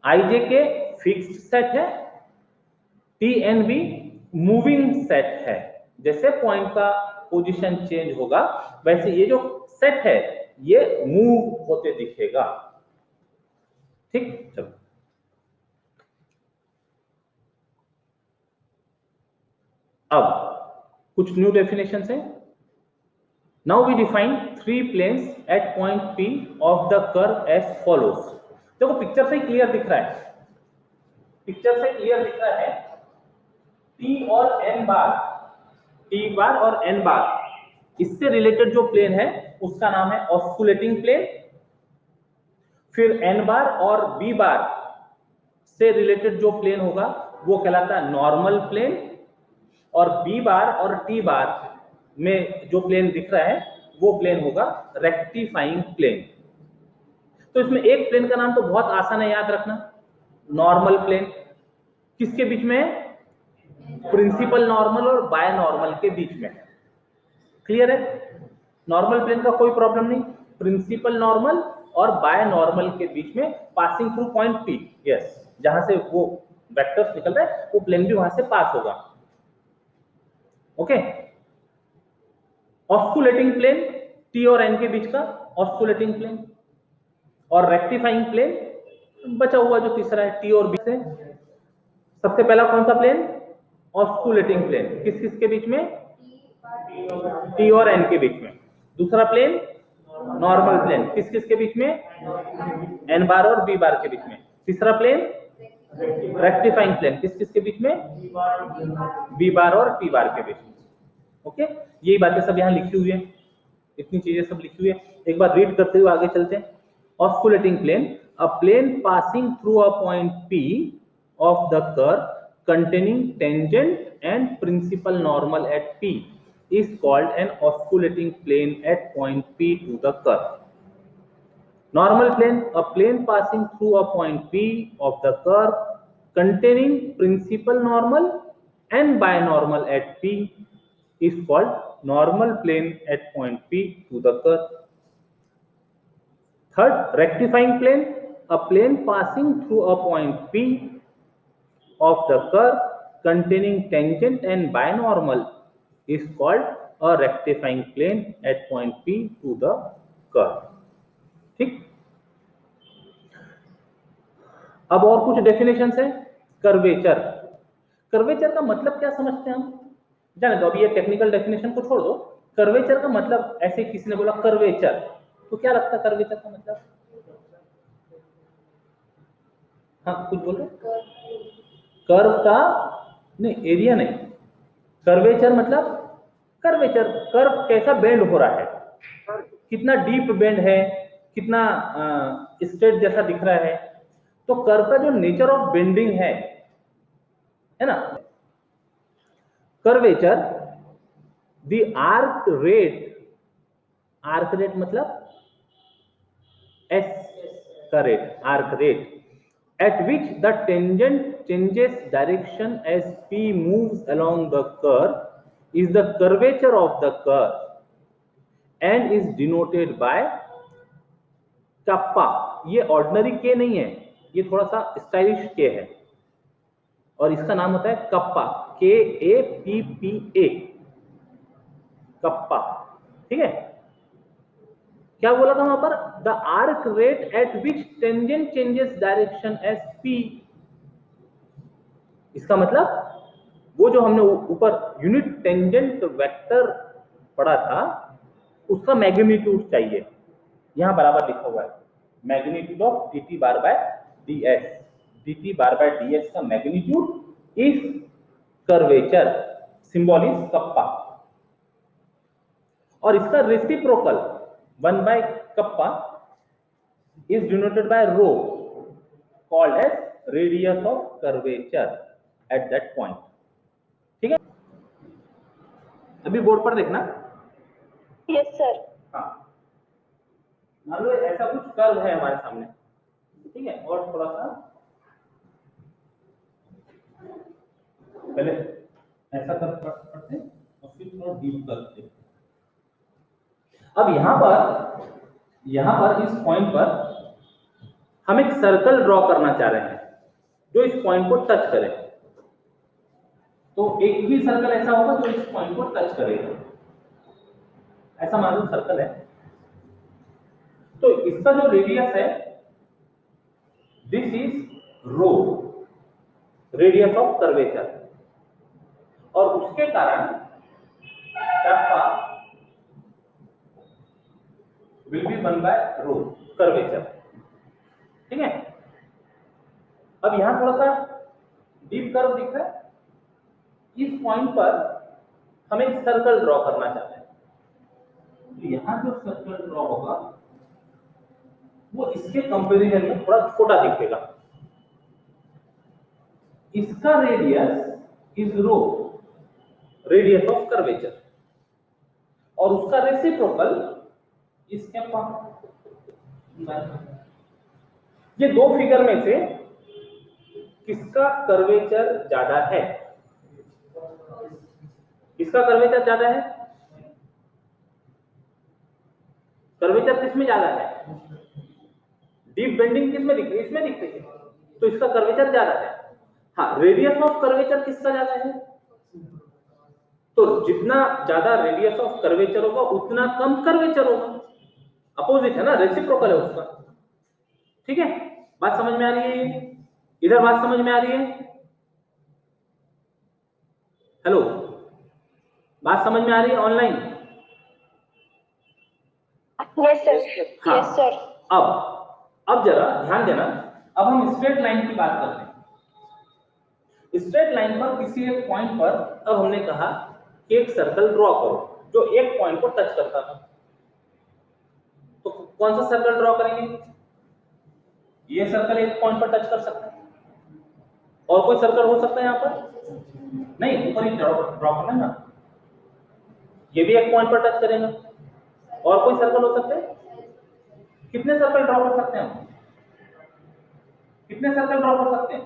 i j k fixed set है, t n b moving set है, जैसे पॉइंट का पोजीशन चेंज होगा वैसे ये जो सेट है ये मूव होते दिखेगा। ठीक, चलो अब कुछ न्यू डेफिनेशन है। Now we define three planes at point P of the curve as follows. देखो पिक्चर से क्लियर दिख रहा है, पिक्चर से क्लियर दिख रहा है T और N बार, T बार और N बार, इससे रिलेटेड जो प्लेन है उसका नाम है ऑस्कुलेटिंग प्लेन। फिर N बार और B बार से रिलेटेड जो प्लेन होगा वो कहलाता है नॉर्मल प्लेन, और B बार और T बार में जो प्लेन दिख रहा है वो प्लेन होगा रेक्टिफाइंग प्लेन। तो इसमें एक प्लेन का नाम तो बहुत आसान है याद रखना, नॉर्मल प्लेन। किसके बीच में है? प्रिंसिपल नॉर्मल और बाय नॉर्मल के बीच में है। क्लियर है? नॉर्मल प्लेन का कोई प्रॉब्लम नहीं, प्रिंसिपल नॉर्मल और बाय नॉर्मल के बीच में passing through point P, yes, जहां से वो वेक्टर्स निकल रहा है वो प्लेन भी वहां से पास होगा। ओके, ऑस्कुलेटिंग प्लेन T और N के बीच का ऑस्कुलेटिंग प्लेन, और रेक्टिफाइंग प्लेन बचा हुआ जो तीसरा है T और B से। सबसे पहला कौन सा प्लेन? ऑस्कुलेटिंग प्लेन, किस किस के बीच में? T और N के बीच में। दूसरा प्लेन नॉर्मल प्लेन किस किस के बीच में, एन बार और बी बार के बीच में। तीसरा प्लेन रेक्टिफाइंग प्लेन किस किस के बीच में, बी बार और टी बार के बीच में। ओके, यही बातें सब यहाँ लिखी हुई है, इतनी चीजें सब लिखी हुई है। एक बार रीड करते हुए आगे चलते हैं। Osculating plane, a plane passing through a point P of the curve containing tangent and principal normal at P is called an osculating plane at point P to the curve. Normal plane, a plane passing through a point P of the curve containing principal normal and binormal at P is called normal plane at point P to the curve. Third, rectifying plane, a plane passing through a point P of the curve containing tangent and binormal is called a rectifying plane at point P to the curve. ठीक, अब और कुछ definitions है। Curvature, curvature का मतलब क्या समझते हैं हम, जाने दो, अभी ये टेक्निकल डेफिनेशन को छोड़ दो। कर्वेचर का मतलब, ऐसे किसी ने बोला कर्वेचर, तो क्या लगता है कर्वेचर का मतलब? हाँ कुछ बोल रहे, कर्व का नहीं, एरिया नहीं, कर्वेचर मतलब कर्वेचर, कर्व कैसा बेंड हो रहा है, कितना डीप बेंड है, कितना स्ट्रेट जैसा दिख रहा है। तो कर्व का जो नेचर ऑफ बेंडिंग है ना, कर्वेचर, द आर्क रेट मतलब एस का rate, arc rate at which the tangent changes direction as P moves along the curve is the curvature of the curve and is denoted by kappa। ये ordinary के नहीं है, ये थोड़ा सा stylish के है, और इसका नाम होता है कप्पा, KAPPA, कप्पा। ठीक है, क्या बोला था वहां पर, the arc rate at which tangent changes direction S P। इसका मतलब वो जो हमने ऊपर यूनिट टेंजेंट वेक्टर पढ़ा था, उसका मैग्नीट्यूड चाहिए, यहां बराबर लिखा हुआ है, magnitude of dt bar by ds, dt bar by ds का magnitude is curvature, symbol is kappa, और इसका reciprocal 1 by kappa is denoted by rho, called as radius of curvature at that point. ठीक है, अभी board पर देखना। Yes sir. हाँ, मान लो ऐसा कुछ कर्व है हमारे सामने, ठीक है, और थोड़ा सा पहले ऐसा कर्व पढ़ते और फिर थोड़ा डीप करते। अब यहां पर इस पॉइंट पर हम एक सर्कल ड्रॉ करना चाह रहे हैं जो इस पॉइंट को टच करे, तो एक भी सर्कल ऐसा होगा जो इस पॉइंट को टच करेगा, ऐसा मान लो सर्कल है। तो इसका जो रेडियस है, this is rho, radius of curvature, और उसके कारण kappa will be 1 by rho curvature. ठीक है, अब यहां थोड़ा सा डीप कर्व दिख रहा है, इस पॉइंट पर हम एक सर्कल ड्रॉ करना चाहते हैं, तो यहां जो सर्कल ड्रॉ होगा वो इसके कंपैरिजन में थोड़ा छोटा दिखेगा। इसका radius is rho, radius of curvature, और उसका रेसिप्रोकल इस कैप्पा। ये दो फिगर में से किसका कर्वेचर ज्यादा है? इसका कर्वेचर ज्यादा है। कर्वेचर किस में ज्यादा है? डीप बेंडिंग किस में दिख रही है? इसमें दिख रही है, तो इसका कर्वेचर ज्यादा है। हाँ, रेडियस ऑफ कर्वेचर किसका ज्यादा है? तो जितना ज्यादा रेडियस ऑफ कर्वेचर होगा उतना कम कर्वेचर होगा, अपोजिट है ना, रेसिप्रोकल है उसका। ठीक है, बात समझ में आ रही है? इधर बात समझ में आ रही है? हेलो, बात समझ में आ रही है ऑनलाइन? Yes, sir. हाँ। Yes, sir. अब जरा ध्यान देना, अब हम स्ट्रेट लाइन की बात करते हैं। स्ट्रेट लाइन पर किसी एक पॉइंट पर अब हमने कहा कि एक सर्कल ड्रॉ करो जो एक पॉइंट को टच करता था। तो कौन सा सर्कल ड्रॉ करेंगे? ये सर्कल एक पॉइंट पर टच कर सकता है, और कोई सर्कल हो सकता है यहाँ पर? नहीं, ऊपर ही ड्रॉ करना है ना। ये भी एक पॉइंट पर टच करेगा, और कोई सर्कल हो सकते हैं? कितने सर्कल ड्रॉ कर सकते हैं हम? कितने सर्कल ड्रॉ कर सकते हैं?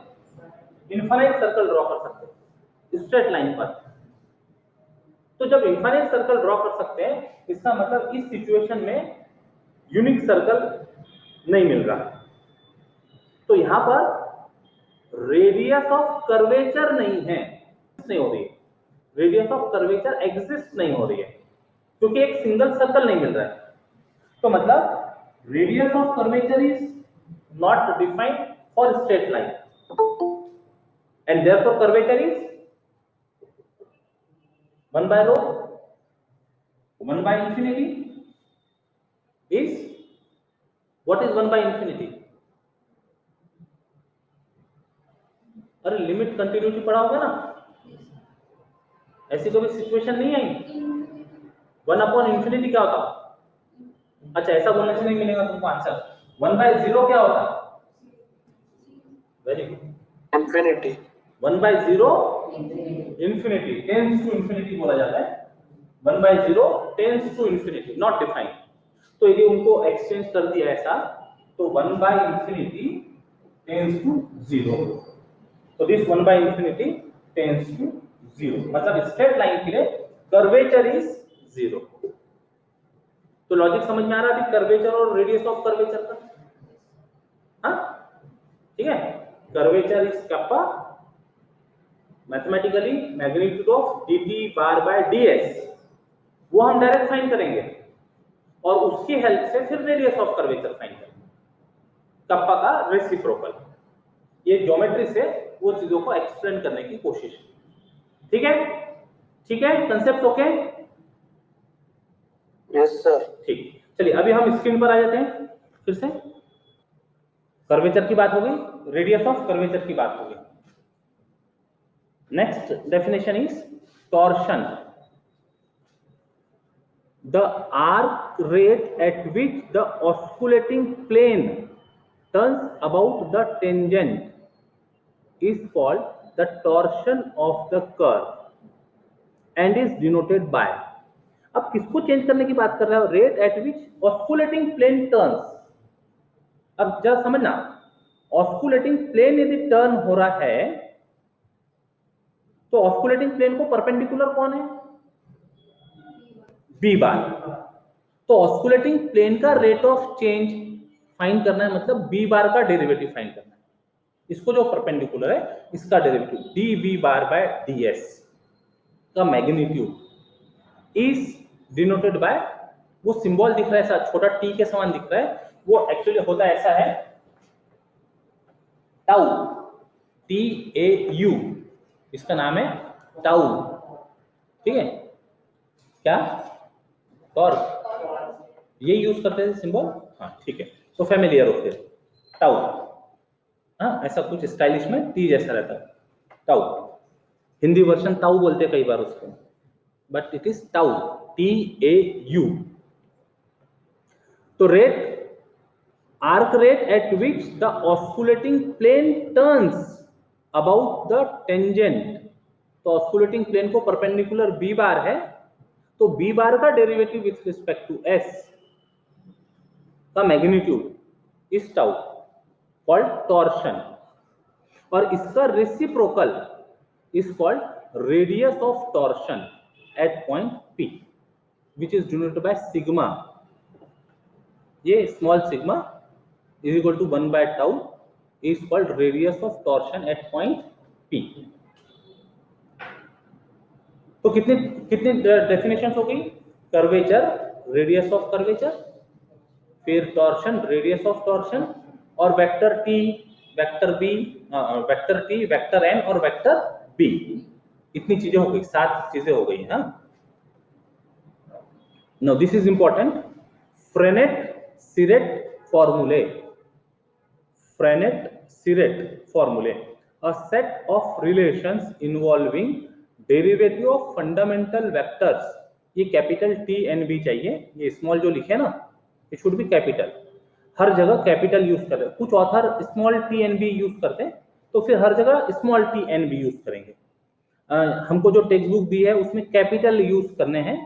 इनफाइनाइट सर्कल ड्रॉ कर सकते हैं स्ट्रेट लाइन पर। तो जब इनफाइनाइट सर्कल ड्रॉ कर सकते हैं, इसका मतलब इस सिचुएशन में यूनिक सर्कल नहीं मिल रहा। तो यहां पर रेडियस ऑफ कर्वेचर नहीं है, नहीं हो रही है, रेडियस ऑफ कर्वेचर एग्जिस्ट नहीं हो रही है, क्योंकि एक सिंगल सर्कल नहीं मिल रहा है। तो मतलब radius of curvature is not defined for straight line, and therefore curvature is 1 by rho, 1 by infinity is, what is 1 by infinity? अरे लिमिट कंटिन्यूटी पढ़ा होगा ना, ऐसी कभी सिचुएशन नहीं आई। 1 अपॉन इंफिनिटी क्या होता? अच्छा, ऐसा बोलने से नहीं मिलेगा तुमको आंसर। 1 by 0 क्या होता? Very good, infinity. 1 by 0 infinity, tends to infinity बोला जाता है। 1 by 0 tends to infinity, not defined. तो यदि उनको एक्सचेंज कर दिया ऐसा, तो 1 by इंफिनिटी टेंस टू 0। तो this 1 by infinity tends to 0, मतलब स्ट्रेट लाइन के लिए कर्वेचर इज 0। तो लॉजिक समझ में आ रहा है अभी कर्वेचर और रेडियस ऑफ कर्वेचर का? हाँ, ठीक है। Curvature is kappa, mathematically magnitude of dt bar by ds, वो हम डायरेक्ट फाइंड करेंगे, और उसकी हेल्प से फिर रेडियस ऑफ कर्वेचर फाइंड करेंगे, कप्पा का रेसिप्रोकल। ये ज्योमेट्री से वो चीजों को एक्सप्लेन करने की कोशिश। ठीक है, ठीक है, कंसेप्ट ओके? Yes sir. ठीक, चलिए अभी हम स्क्रीन पर आ जाते हैं फिर से। कर्वेचर की बात हो गई, रेडियस ऑफ कर्वेचर की बात हो गई। Next definition is torsion, the arc rate at which the osculating plane turns about the tangent is called the torsion of the curve and is denoted by। अब किसको चेंज करने की बात कर रहा है? Rate at which osculating plane turns. अब जरा समझना, ऑस्कुलेटिंग प्लेन यदि टर्न हो रहा है, तो ऑस्कुलेटिंग प्लेन को परपेंडिकुलर कौन है? B bar. तो ऑस्कुलेटिंग प्लेन का रेट ऑफ चेंज फाइंड करना है, मतलब बी बार का डेरिवेटिव फाइंड करना है। इसको जो परपेंडिकुलर है इसका derivative D B bar by D S का मैग्नीट्यूड इज डिनोटेड बाय, वो सिंबल दिख रहा है ऐसा छोटा टी के समान दिख रहा है, वो एक्चुअली होता ऐसा है, टाउ, टी ए यू, इसका नाम है टाउ। ठीक है, क्या? टॉर्क, ये यूज करते थे सिंबल। हाँ ठीक है, तो फेमिलियर हो फिर टाउ। हाँ, ऐसा कुछ स्टाइलिश में टी जैसा रहता है, टाउ। हिंदी वर्जन टाउ बोलते हैं कई बार उसको, but it is tau, T A you. तो rate, arc rate at which the osculating plane turns about the tangent, तो osculating plane को परपेंडिकुलर b बार है, तो b बार का derivative with respect to s का magnitude is tau, called torsion, और इसका reciprocal is called radius of torsion at point p, which is denoted by sigma. ये small sigma is equal to 1 by tau is called radius of torsion at point P। तो कितने कितने definitions हो गई? Curvature, radius of curvature, फिर torsion, radius of torsion, और vector T, vector B, vector T, vector N और vector B. इतनी चीजें हो गई, 7 चीजें हो गई। हाँ, now this is important, Frenet-Siret formulae. Frenet-Siret formulae, a set of relations involving derivative of fundamental vectors. ये कैपिटल T N B चाहिए, ये स्मॉल जो लिखे ना ये शुड बी कैपिटल, हर जगह कैपिटल यूज कर रहे हैं। कुछ author small T N B use करते हैं तो फिर हर जगह small T N B use करेंगे। हमको जो टेक्स्ट बुक दी है उसमें कैपिटल यूज करने हैं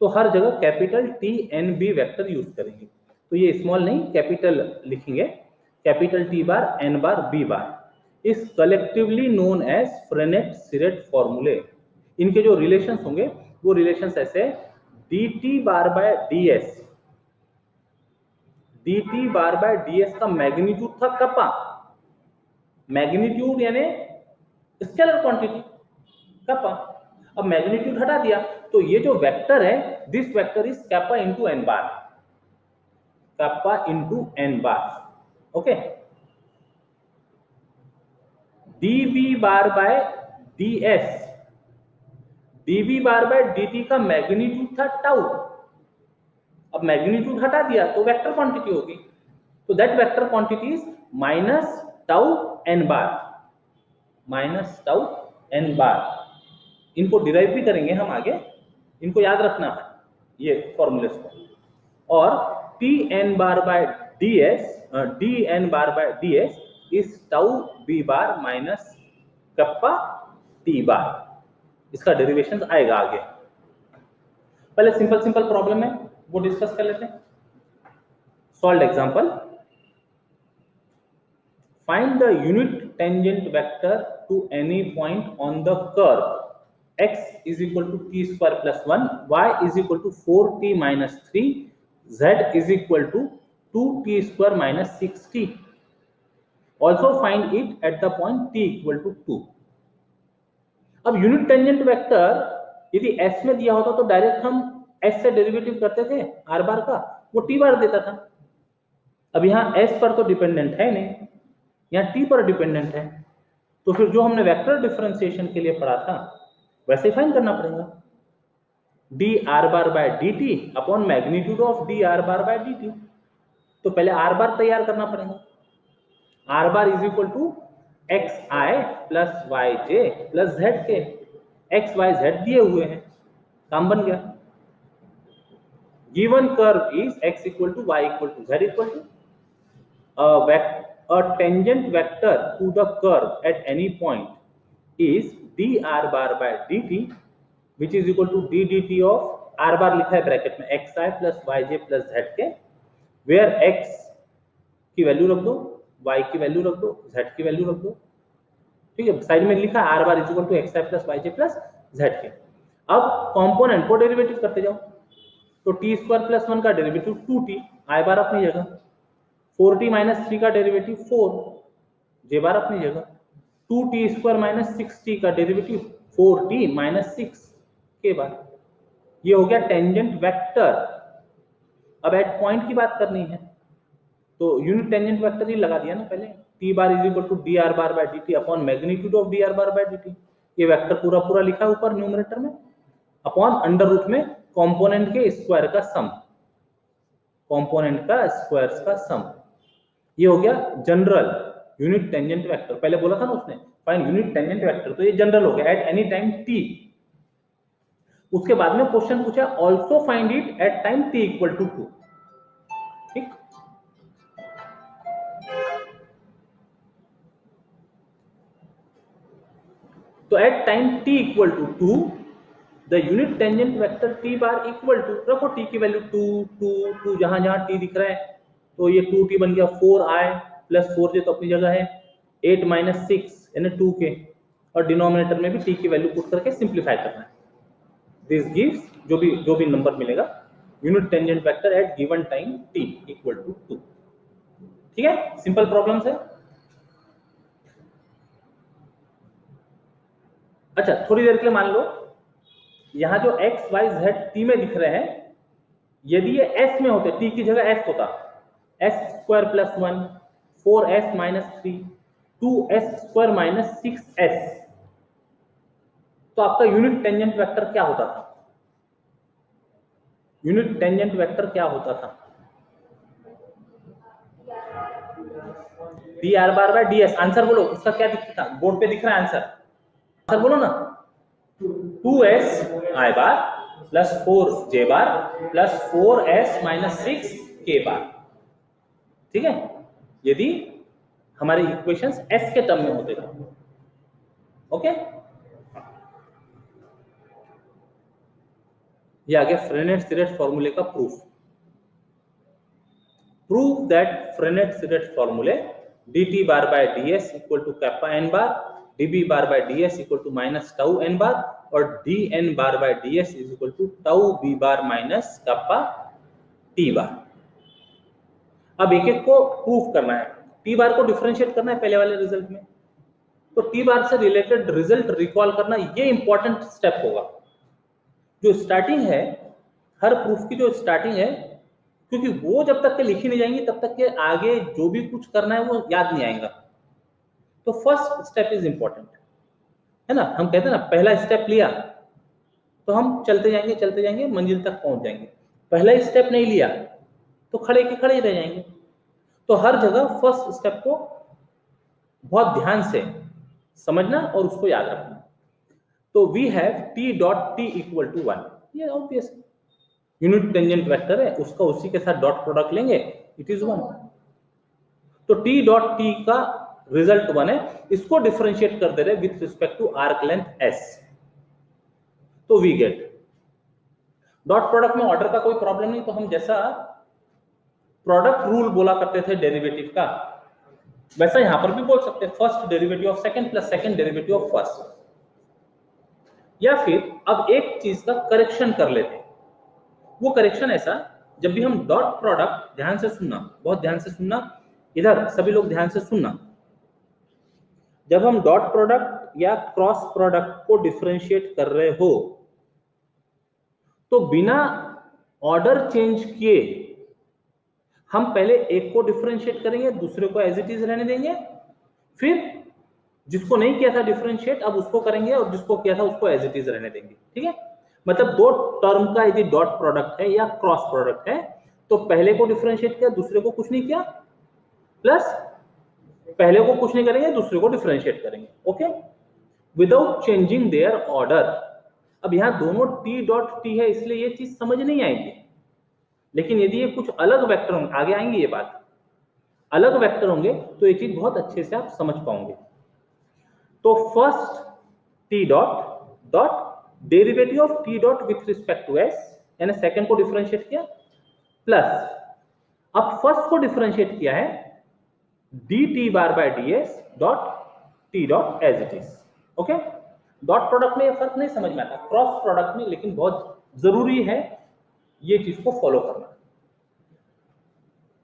तो हर जगह capital T N B vector use करेंगे। तो ये स्मॉल नहीं कैपिटल लिखेंगे, capital T bar N bar B bar is collectively known as Frenet Serret formulae. इनके जो रिलेशंस होंगे वो रिलेशंस ऐसे D T bar by D S, D T bar by D S का मैग्नीट्यूड था कपा, मैग्नीट्यूड यानी scalar quantity kappa, अब magnitude हटा दिया तो ये जो वेक्टर है this vector is kappa into N bar, kappa into N bar, okay. D B bar by D S, D B bar by D T का magnitude था टाउ, अब मैग्नीट्यूड हटा दिया तो वेक्टर क्वांटिटी होगी, तो that vector quantity is minus tau N bar, minus tau N bar. इनको derive भी करेंगे हम आगे, इनको याद रखना है ये फॉर्मूलेस को। और T N bar by D S, D N bar by D S is tau B bar minus kappa T bar, इसका डेरिवेशन आएगा आगे। पहले सिंपल सिंपल प्रॉब्लम है वो डिस्कस कर लेते हैं। Solve example, find the unit tangent vector to any point on the curve x is equal to t square plus 1, y is equal to 4t minus 3, z is equal to 2t square minus 6t. Also find it at the point t equal to 2. अब unit tangent vector यदि s में दिया होता तो direct हम s से derivative करते थे r बार का, वो t बार देता था। अब यहाँ s पर तो डिपेंडेंट है नहीं, यहाँ t पर डिपेंडेंट है, तो फिर जो हमने वेक्टर डिफरेंशिएशन के लिए पढ़ा था वैसे फाइंड करना पड़ेगा। D R bar by D T upon magnitude of D are bar by D T, तो पहले आर बार तैयार करना पड़ेगा। R bar is equal to X I plus Y J plus Z K, X Y Z दिए हुए हैं, काम बन गया। Given curve is X equal to Y equal to Z equal to a tangent vector to the curve at any point is dr bar by dt which is equal to d dt of r bar लिखा है bracket में xi plus yj plus z के, where x की value रख दो, y की value रख दो, z की वैल्यू रख दो, ठीक है। साइड में लिखा r bar is equal to xi plus yj plus z के। अब कंपोनेंट को डेरिवेटिव करते जाओ, तो t स्क्वायर प्लस 1 का डेरिवेटिव 2t, i बार अपनी जगह, 4t माइनस 3 का डेरिवेटिव 4, j बार अपनी जगह, 2t स्क्वायर माइनस 6t का डेरिवेटिव 4t माइनस 6 के बाद, ये हो गया टेंजेंट वेक्टर। अब एट पॉइंट की बात करनी है तो यूनिट टेंजेंट वेक्टर ही लगा दिया ना पहले, t bar is equal to dr bar by dt upon magnitude of dr bar by dt, ये वेक्टर पूरा पूरा लिखा है ऊपर न्यूमरेटर में, अपॉन अंडर रूट में कंपोनेंट के स्क्वायर का सम, कंपोनेंट का स्क्वायर्स का सम, ये हो गया जनरल यूनिट टेंजेंट वेक्टर। पहले बोला था ना उसने फाइंड यूनिट टेंजेंट वेक्टर, तो ये जनरल हो गया एट एनी टाइम t। उसके बाद में क्वेश्चन पूछा also find it at time t equal to 2, ठीक। तो at time t equal to 2 the unit tangent vector t bar equal to, रखो t की वैल्यू 2 2 2, जहां जहां t दिख रहा है तो ये 2t बन गया, 4i प्लस 4j तो अपनी जगह है, 8 माइनस 6 यानी 2k, और डिनोमिनेटर में भी t की वैल्यू पुट करके सिंप्लीफाई करना है। दिस गिव्स जो भी नंबर मिलेगा unit tangent vector at given time t equal to 2, ठीक है। सिंपल प्रॉब्लम्स है। अच्छा थोड़ी देर के लिए मान लो यहां जो x y z t में दिख रहे हैं, यदि ये s में होते, t की जगह s होता, s square plus 1, 4s minus 3, 2s square minus 6s, तो आपका यूनिट टेंजेंट वेक्टर क्या होता था? यूनिट टेंजेंट वेक्टर क्या होता था? D are bar by D S. Answer बोलो, उसका क्या दिखता था? बोर्ड पे दिख रहा है आंसर, आंसर बोलो ना। 2s आई बार प्लस 4j बार प्लस 4s माइनस 6k बार। ठीक है, यदि हमारे इक्वेशंस s के टर्म में होते थे। ओके, ये आगे फ्रेनेट-सिरेट फॉर्मूले का proof. Prove that Frenet Serret formulae dt bar by ds equal to kappa n bar, db bar by ds equal to minus tau n bar और dn bar by ds is equal to tau b bar minus kappa t bar. अब एक एक को proof करना है। t बार को differentiate करना है पहले वाले रिजल्ट में, तो t बार से रिलेटेड रिजल्ट रिकॉल करना, ये इंपॉर्टेंट स्टेप होगा। जो स्टार्टिंग है हर प्रूफ की, जो स्टार्टिंग है, क्योंकि वो जब तक के लिखी नहीं जाएंगी तब तक के आगे जो भी कुछ करना है वो याद नहीं आएगा। तो फर्स्ट स्टेप इज इंपॉर्टेंट, है ना। हम कहते हैं ना, पहला स्टेप लिया तो हम चलते जाएंगे मंजिल तक पहुंच जाएंगे। पहला स्टेप नहीं लिया तो खड़े के खड़े ही रह जाएंगे। तो हर जगह फर्स्ट स्टेप को बहुत ध्यान से समझना और उसको याद रखना। तो we have t dot t equal to 1, ये ऑब्वियस है, यूनिट टेंजेंट वेक्टर है, उसका उसी के साथ डॉट प्रोडक्ट लेंगे, इट इज 1। तो t डॉट t का रिजल्ट 1 है, इसको डिफरेंशिएट कर दे रहे with respect to arc length s, तो वी गेट डॉट प्रोडक्ट में ऑर्डर का कोई प्रॉब्लम नहीं। तो हम जैसा प्रोडक्ट रूल बोला करते थे डेरिवेटिव का, वैसा यहां पर भी बोल सकते हैं, first derivative of second plus second derivative of first. या फिर अब एक चीज का करेक्शन कर लेते हैं। वो करेक्शन ऐसा, जब भी हम डॉट प्रोडक्ट, ध्यान से सुनना, बहुत ध्यान से सुनना, इधर सभी लोग ध्यान से सुनना, जब हम डॉट प्रोडक्ट या क्रॉस प्रोडक्ट को डिफरेंशिएट कर रहे हो तो बिना ऑर्डर चेंज किए हम पहले एक को डिफरेंशिएट करेंगे, दूसरे को एज इट इज रहने देंगे, फिर जिसको नहीं किया था डिफरेंशिएट अब उसको करेंगे, और जिसको किया था उसको एज इट इज रहने देंगे। ठीक है, मतलब दो टर्म का यदि डॉट प्रोडक्ट है या क्रॉस प्रोडक्ट है तो पहले को डिफरेंशिएट किया, दूसरे को कुछ नहीं किया, प्लस पहले को कुछ नहीं करेंगे, दूसरे को डिफरेंशिएट करेंगे। Okay, without changing their order. अब यहां दोनों t डॉट t है, इसलिए ये चीज समझ नहीं आएगी, लेकिन यदि ये कुछ अलग वेक्टर होंगे, आगे आएंगे ये बात, अलग वेक्टर होंगे तो ये चीज बहुत अच्छे से आप समझ पाओगे। तो first t dot dot derivative of t dot with respect to s, यानी सेकंड को डिफरेंशिएट किया, प्लस अब फर्स्ट को डिफरेंशिएट किया है dt bar by ds dot t dot as it is. Okay, dot product में ये फर्क नहीं समझ में आता, क्रॉस प्रोडक्ट में लेकिन बहुत जरूरी है ये चीज को फॉलो करना।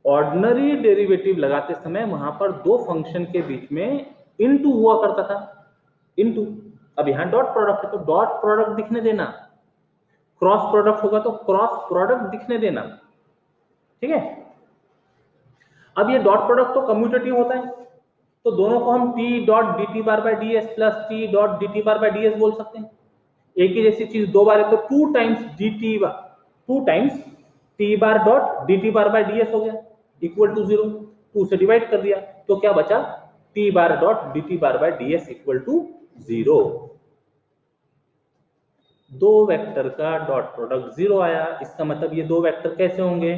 ऑर्डिनरी डेरिवेटिव लगाते समय वहां पर दो फंक्शन के बीच में इनटू हुआ करता था, इनटू। अब यहां डॉट प्रोडक्ट है तो डॉट प्रोडक्ट दिखने देना, क्रॉस प्रोडक्ट होगा तो क्रॉस प्रोडक्ट दिखने देना। ठीक है, अब ये डॉट प्रोडक्ट तो कम्यूटेटिव होता है, तो दोनों को हम t dot dt bar by ds plus t dot dt bar by ds बोल सकते हैं। एक ही जैसी चीज दो बार है तो 2 times t bar dot dt bar by ds हो गया, इक्वल टू 0, 2 से डिवाइड कर दिया तो क्या बचा, t bar dot dt bar by ds equal to 0। दो वेक्टर का डॉट प्रोडक्ट 0 आया, इसका मतलब ये दो वेक्टर कैसे होंगे,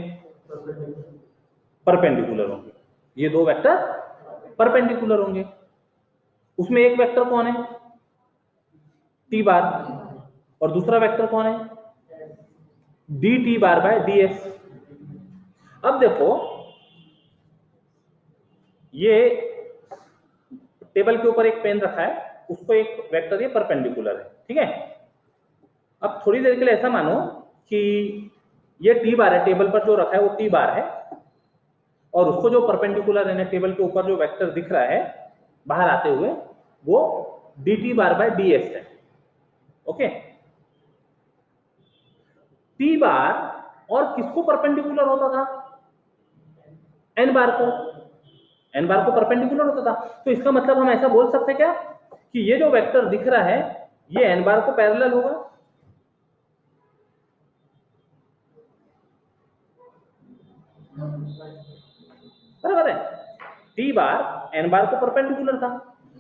परपेंडिकुलर होंगे। ये दो वेक्टर परपेंडिकुलर होंगे। उसमें एक वेक्टर कौन है, t बार, और दूसरा वेक्टर कौन है, dt बार बाय ds। अब देखो ये टेबल के ऊपर एक पेन रखा है, उसको एक वेक्टर ये परपेंडिकुलर है। ठीक है, अब थोड़ी देर के लिए ऐसा मानो कि ये t बार है, टेबल पर जो रखा है वो t बार है, और उसको जो परपेंडिकुलर है टेबल के ऊपर जो वेक्टर दिख रहा है बाहर आते हुए वो dt बार बाय ds है। ओके, t बार और किसको परपेंडिकुलर होता था, n बार को, n बार को परपेंडिकुलर होता था। तो इसका मतलब हम ऐसा बोल सकते क्या कि ये जो वेक्टर दिख रहा है ये n बार को पैरेलल होगा। बराबर है, टी बार एन बार को परपेंडिकुलर था।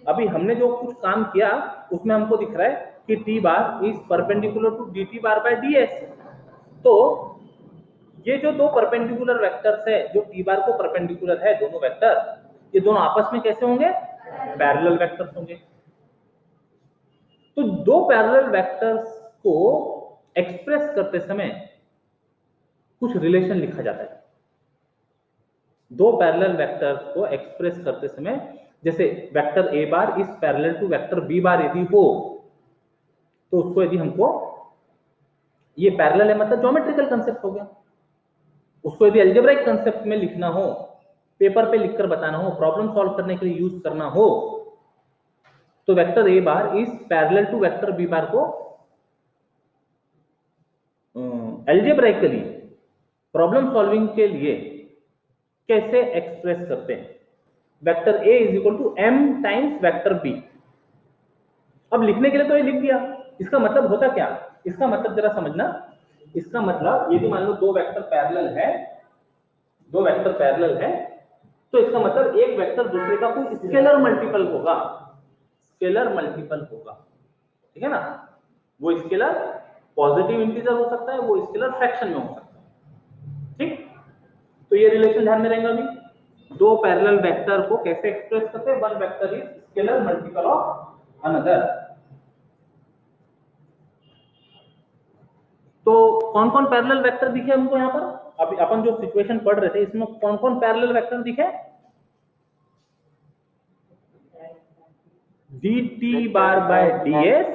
अभी हमने जो कुछ काम किया उसमें हमको दिख रहा है कि T bar is perpendicular to D T bar by D S. तो ये जो दो परपेंडिकुलर वेक्टर्स है, जो टी बार को परपेंडिकुलर है दोनों वेक्टर, ये दोनों आपस में कैसे होंगे? पैरेलल वेक्टर्स होंगे। तो दो पैरेलल वेक्टर्स को एक्सप्रेस करते समय कुछ रिलेशन लिखा जाता है। दो पैरेलल वेक्टर्स को एक्सप्रेस करते समय, जैसे vector A bar is parallel to vector B bar यदि हो, तो उसको यदि हमको, ये पैरेलल है मतलब ज्योमेट्रिकल कंसेप्ट हो गया, उसको यदि अलजेब्राइक कंसेप्ट में लिखना हो, पेपर पे लिखकर बताना हो, प्रॉब्लम सॉल्व करने के लिए यूज करना हो, तो vector A bar is parallel to vector B bar को अलजेब्राइकली प्रॉब्लम सॉल्विंग के लिए कैसे एक्सप्रेस करते हैं? Vector A is equal to M times vector B. अब लिखने के लिए तो ये लिख दिया, इसका मतलब होता क्या? इसका मतलब जरा समझना, इसका मतलब यदि मान लो दो वेक्टर पैरेलल है, दो वेक्टर पैरेलल है, तो इसका मतलब एक वेक्टर दूसरे का कोई स्केलर मल्टीपल होगा, स्केलर मल्टीपल होगा, ठीक है ना? वो स्केलर पॉजिटिव इंटीजर हो सकता है, वो स्केलर फ्रैक्शन में हो सकता है, ठीक? तो ये रिलेशन ध्यान में रहेगा। अभी दो पैरेलल वेक्टर को कैसे एक्सप्रेस करते हैं? One vector is scalar multiple of another. तो कौन कौन पैरेलल वेक्टर दिखे हमको यहाँ पर? अभी अपन जो सिचुएशन पढ़ रहे थे इसमें कौन कौन पैरेलल वेक्टर दिखे? D T bar by D S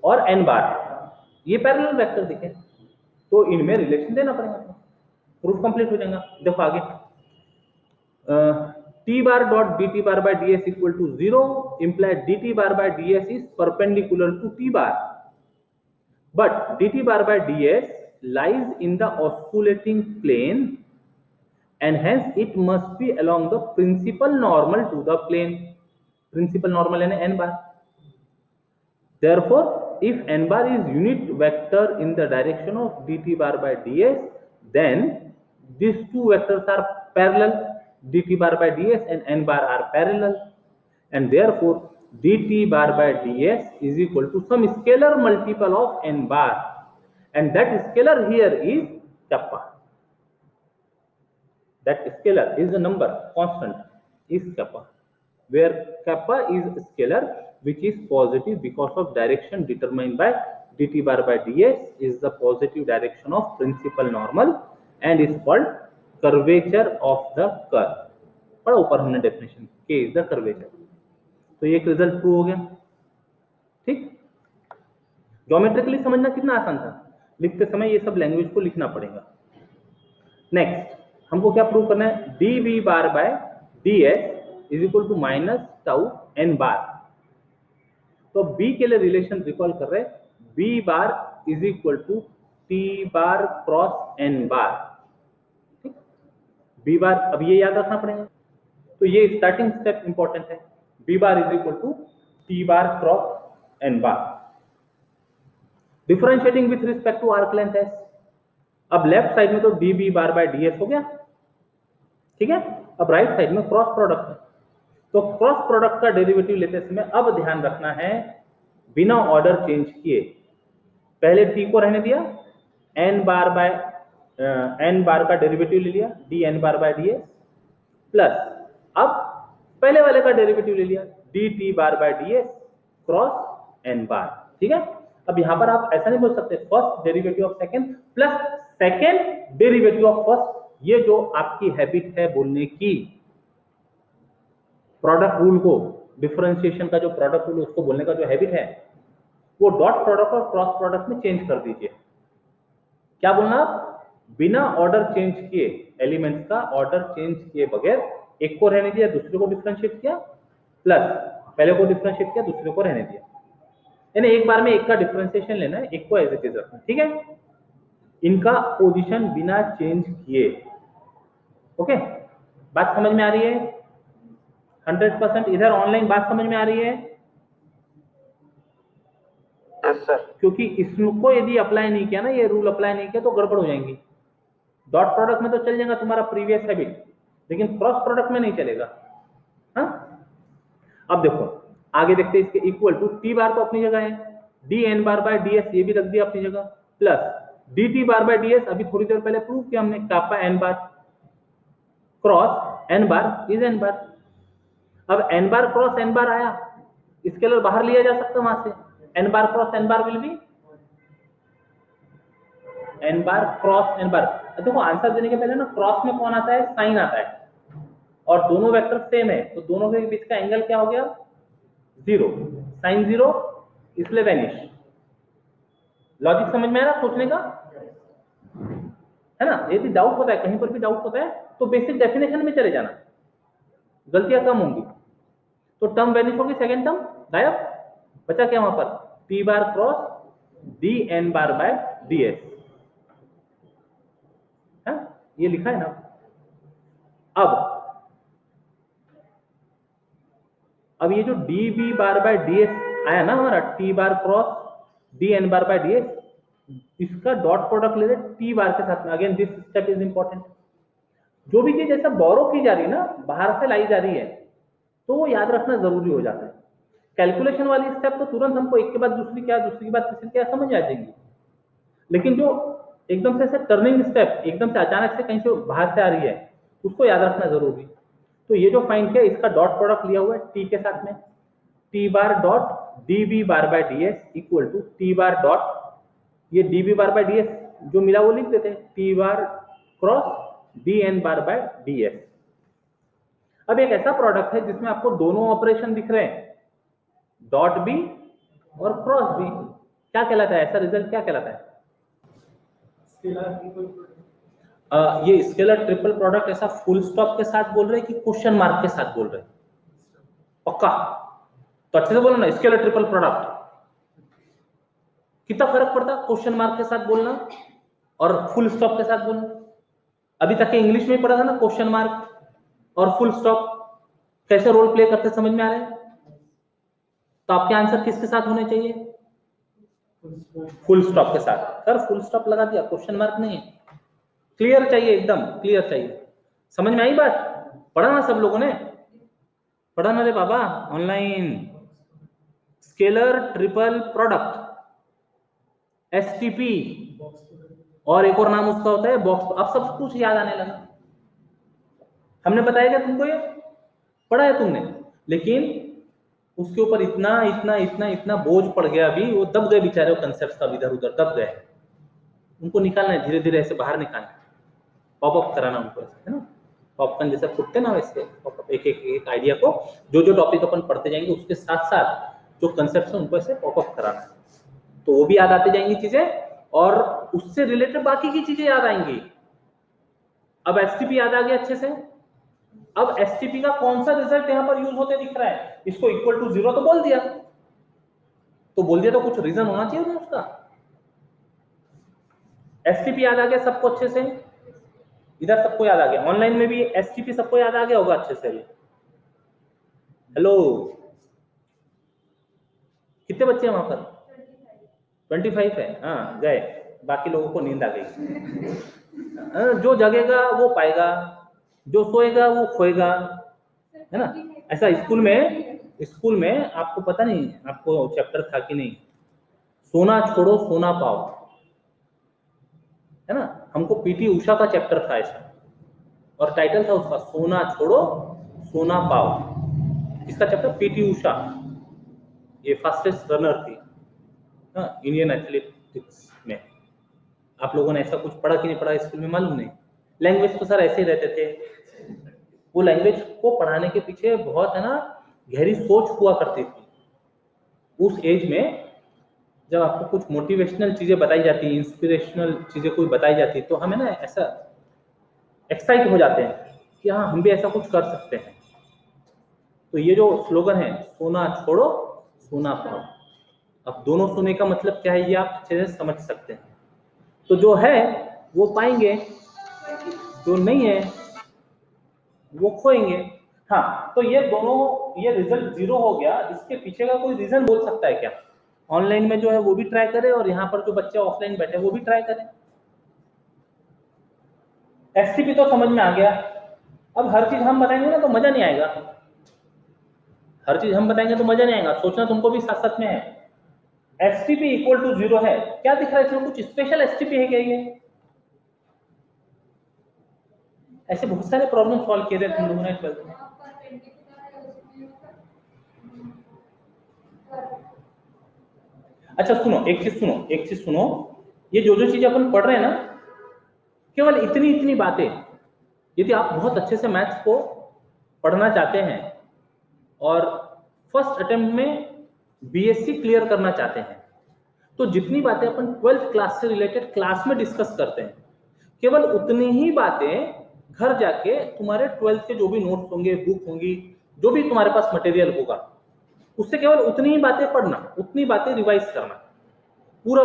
और एन बार, ये पैरेलल वेक्टर दिखे। तो इनमें रिलेशन देना पड़ेगा, प्रूफ कंप्लीट हो जाएगा। देखो आगे, T bar dot D T bar by D S equal to 0 implies D T bar by D S is perpendicular to T bar, but dt bar by ds lies in the osculating plane and hence it must be along the principal normal to the plane. Principal normal यानी n bar. Therefore, if n bar is unit vector in the direction of dt bar by ds, then these two vectors are parallel. dt bar by ds and n bar are parallel, and therefore dt bar by ds is equal to some scalar multiple of n bar, and that scalar here is kappa. That scalar is a number constant is kappa, where kappa is a scalar which is positive because of direction determined by dt bar by ds is the positive direction of principal normal and is called curvature of the curve. पढ़ा ऊपर हमने definition, k is the curvature. तो ये एक result prove हो गया, ठीक? Geometrically समझना कितना आसान था, लिखते समय ये सब लैंग्वेज को लिखना पड़ेगा। नेक्स्ट हमको क्या प्रूव करना है? D B bar by D S is equal to minus tau N bar. तो बी के लिए रिलेशन रिकॉल कर रहे हैं, B bar is equal to T bar cross N bar, ठीक? बी बार, अब ये याद रखना पड़ेगा, तो ये स्टार्टिंग स्टेप इंपॉर्टेंट है। B bar is equal to T bar cross N bar, differentiating with respect to arc length S. अब लेफ्ट साइड में तो D B bar by D S हो गया, ठीक है? अब राइट साइड में क्रॉस प्रोडक्ट है, तो क्रॉस प्रोडक्ट का डेरिवेटिव लेते समय अब ध्यान रखना है बिना ऑर्डर चेंज किए, पहले टी को रहने दिया, N bar by N bar का डेरिवेटिव ले लिया D N bar by D S, plus अब पहले वाले का डेरिवेटिव ले लिया D T bar by D S cross N bar, ठीक है? अब यहां पर आप ऐसा नहीं बोल सकते first derivative of second plus second derivative of first, ये जो आपकी हैबिट है बोलने की, प्रोडक्ट रूल को, डिफरेंशिएशन का जो प्रोडक्ट रूल उसको बोलने का जो हैबिट है, वो डॉट प्रोडक्ट और क्रॉस प्रोडक्ट में चेंज कर दीजिए। क्या बोलना? बिना ऑर्डर चेंज किए, एलिमेंट्स का ऑर्डर चेंज किए बगैर एक को रहने दिया, दूसरे को डिफरेंशिएट किया, प्लस पहले को डिफरेंशिएट किया, दूसरे को रहने दिया, यानी एक बार में एक का डिफरेंशिएशन लेना है, एक को एज इट इज रखना है, ठीक है? इनका पोजीशन बिना चेंज किए, ओके? बात समझ में आ रही है? 100% इधर ऑनलाइन बात समझ में आ रही है? Yes sir. क्योंकि इसको यदि अप्लाई नहीं किया ना, ये रूल अप्लाई नहीं किया तो गड़बड़ हो जाएंगी। डॉट प्रोडक्ट में तो चल जाएगा तुम्हारा प्रीवियस हैबिट, लेकिन क्रॉस प्रोडक्ट में नहीं चलेगा। हाँ, अब देखो आगे देखते हैं, इसके इक्वल टू टी बार तो अपनी जगह है, D N bar by D S ये भी रख दिया अपनी जगह, plus D T bar by D S अभी थोड़ी देर पहले प्रूव किया हमने, kappa N bar cross N bar is N bar. अब N bar cross N bar आया, स्केलर बाहर लिया जा सकता है वहां से, N bar cross N bar will be N bar cross N bar. देखो आंसर देने के पहले ना क्रॉस में कौन आता है, साइन आता है, और दोनों वेक्टर सेम है तो दोनों के बीच का एंगल क्या हो गया, 0, साइन 0 इसलिए वैनिश। लॉजिक समझ में आ रहा सोचने का, है ना। यदि डाउट होता है, कहीं पर भी डाउट होता है तो बेसिक डेफिनेशन में चले जाना, गलतियां कम होंगी। तो टर्म वैनिश होगी, सेकंड टर्म गायब, बचा क्या वहां पर, P bar cross D N bar by D S, ये लिखा है ना। अब ये जो D B bar by D S आया ना हमारा, T bar cross D N bar by D S, इसका डॉट प्रोडक्ट ले रहे टी बार के साथ में। Again this step is important. जो भी चीज ऐसा बोरो की जा रही है ना, बाहर से लाई जा रही है, तो वो याद रखना जरूरी हो जाता है। कैलकुलेशन वाली स्टेप तो तुरंत हमको एक के बाद दूसरी क्या, दूसरी के बाद तीसरी क्या समझ आ जाएंगी, लेकिन जो एकदम से ऐसे टर्निंग स्टेप, एकदम से अचानक से कहीं से बाहर से आ रही है, उसको याद रखना जरूरी। तो ये जो फाइंड किया, इसका डॉट प्रोडक्ट लिया हुआ है टी के साथ में, T bar dot D B bar by D S equal to T bar dot, ये D B bar by D S जो मिला वो लिख देते हैं, T bar cross D N bar by D S. अब एक ऐसा प्रोडक्ट है जिसमें आपको दोनों ऑपरेशन दिख रहे हैं, डॉट बी और क्रॉस बी, क्या कहलाता है, ऐसा रिजल्ट क्या कहलाता है, ये स्केलर ट्रिपल प्रोडक्ट। ऐसा फुल स्टॉप के साथ बोल रहे हैं कि क्वेश्चन मार्क के साथ बोल रहे हैं, पक्का? तो अच्छे से बोलो ना, स्केलर ट्रिपल प्रोडक्ट कितना फर्क पड़ता है क्वेश्चन मार्क के साथ बोलना और फुल स्टॉप के साथ बोलना। अभी तक के इंग्लिश में पढ़ा था ना, क्वेश्चन मार्क और फुल स्टॉप कैसे रोल प्ले करते समझ में आ रहे हैं। तो आपके आंसर किसके साथ होने चाहिए, फुल स्टॉप के साथ। सर फुल स्टॉप लगा दिया, क्वेश्चन मार्क नहीं है, क्लियर चाहिए, एकदम क्लियर चाहिए। समझ में आई बात? पढ़ा ना सब लोगों ने, पढ़ा ना रे बाबा online. Scalar triple product STP, और एक और नाम उसका होता है बॉक्स। अब सब कुछ याद आने लगा, हमने बताया क्या तुमको, ये पढ़ा है तुमने, लेकिन उसके ऊपर इतना इतना इतना इतना बोझ पड़ गया, अभी वो दब गए बेचारे, वो कंसेप्ट सब इधर उधर दब गए, उनको निकालना है धीरे धीरे, ऐसे बाहर निकालना है, पॉपअप कराना उनको ऐसे, है ना, पॉपकॉर्न जैसे फुटते ना वैसे पॉपअप, एक एक एक आइडिया को जो जो टॉपिक अपन पढ़ते जाएंगे उसके साथ साथ जो कंसेप्ट है उनको ऐसे पॉपअप कराना है, तो वो भी याद आती जाएंगी चीजें, और उससे रिलेटेड बाकी की चीजें याद आएंगी। अब एसटीपी याद आ गया अच्छे से। अब एसटीपी का कौन सा रिजल्ट यहां पर यूज होते दिख रहा है, इसको इक्वल टू 0 तो बोल दिया, तो कुछ रीजन होना चाहिए ना उसका। एसटीपी याद आ गया सबको अच्छे से, इधर सबको याद आ गया, ऑनलाइन में भी एसटीपी सबको याद आ गया होगा अच्छे से। हेलो, कितने बच्चे हैं वहां पर? 25 है, हाँ गए, बाकी लोगों को नींद आ गई। जो जगेगा वो पाएगा, जो सोएगा वो खोएगा, है ना। ऐसा स्कूल में आपको पता नहीं, आपको चैप्टर था कि नहीं, सोना छोड़ो सोना पाओ, है ना। हमको पीटी उषा का चैप्टर था ऐसा, और टाइटल था उसका सोना छोड़ो सोना पाओ। इसका चैप्टर पीटी उषा, ये फास्टेस्ट रनर थी इंडियन एथलेटिक्स में। आप लोगों ने ऐसा कुछ पढ़ा कि नहीं पढ़ा स्कूल में मालूम नहीं। लैंग्वेज तो सर ऐसे ही रहते थे, वो लैंग्वेज को पढ़ाने के पीछे बहुत, है ना, गहरी सोच हुआ करती थी। उस एज में जब आपको कुछ मोटिवेशनल चीजें बताई जाती, इंस्पिरेशनल चीजें कोई बताई जाती, तो हमें ना ऐसा एक्साइट हो जाते हैं कि हाँ हम भी ऐसा कुछ कर सकते हैं। तो ये जो स्लोगन है, सोना छोड़ो सोना पाओ, अब दोनों सोने का मतलब क्या है ये आप अच्छे से समझ सकते हैं। तो जो है वो पाएंगे, जो नहीं है वो खोएंगे। हाँ, तो ये दोनों, ये रिजल्ट 0 हो गया, इसके पीछे का कोई रीजन बोल सकता है क्या? ऑनलाइन में जो है वो भी ट्राई करें, और यहाँ पर जो बच्चे ऑफलाइन बैठे वो भी ट्राई करें। एसटीपी तो समझ में आ गया, अब हर चीज हम बताएंगे ना तो मजा नहीं आएगा, हर चीज हम बताएंगे तो मजा नहीं आएगा, सोचना तुमको भी साथ साथ में है। एसटीपी इक्वल टू 0 है, क्या दिख रहा है इसमें, कुछ स्पेशल एसटीपी है क्या ये? ऐसे बहुत सारे प्रॉब्लम सॉल्व किए थे तुम लोगों ने 12th में। अच्छा सुनो, एक चीज सुनो, ये जो चीज अपन पढ़ रहे हैं ना, केवल इतनी इतनी बातें, यदि आप बहुत अच्छे से मैथ्स को पढ़ना चाहते हैं और फर्स्ट अटेम्प्ट में बीएससी क्लियर करना चाहते हैं, तो जितनी बातें अपन 12th क्लास से रिलेटेड क्लास में डिस्कस करते हैं, केवल उतनी ही बातें घर जाके तुम्हारे 12th के जो भी नोट्स होंगे, बुक होंगी, जो भी तुम्हारे पास मटेरियल होगा, उससे केवल उतनी ही बातें पढ़ना, उतनी बातें रिवाइज करना। पूरा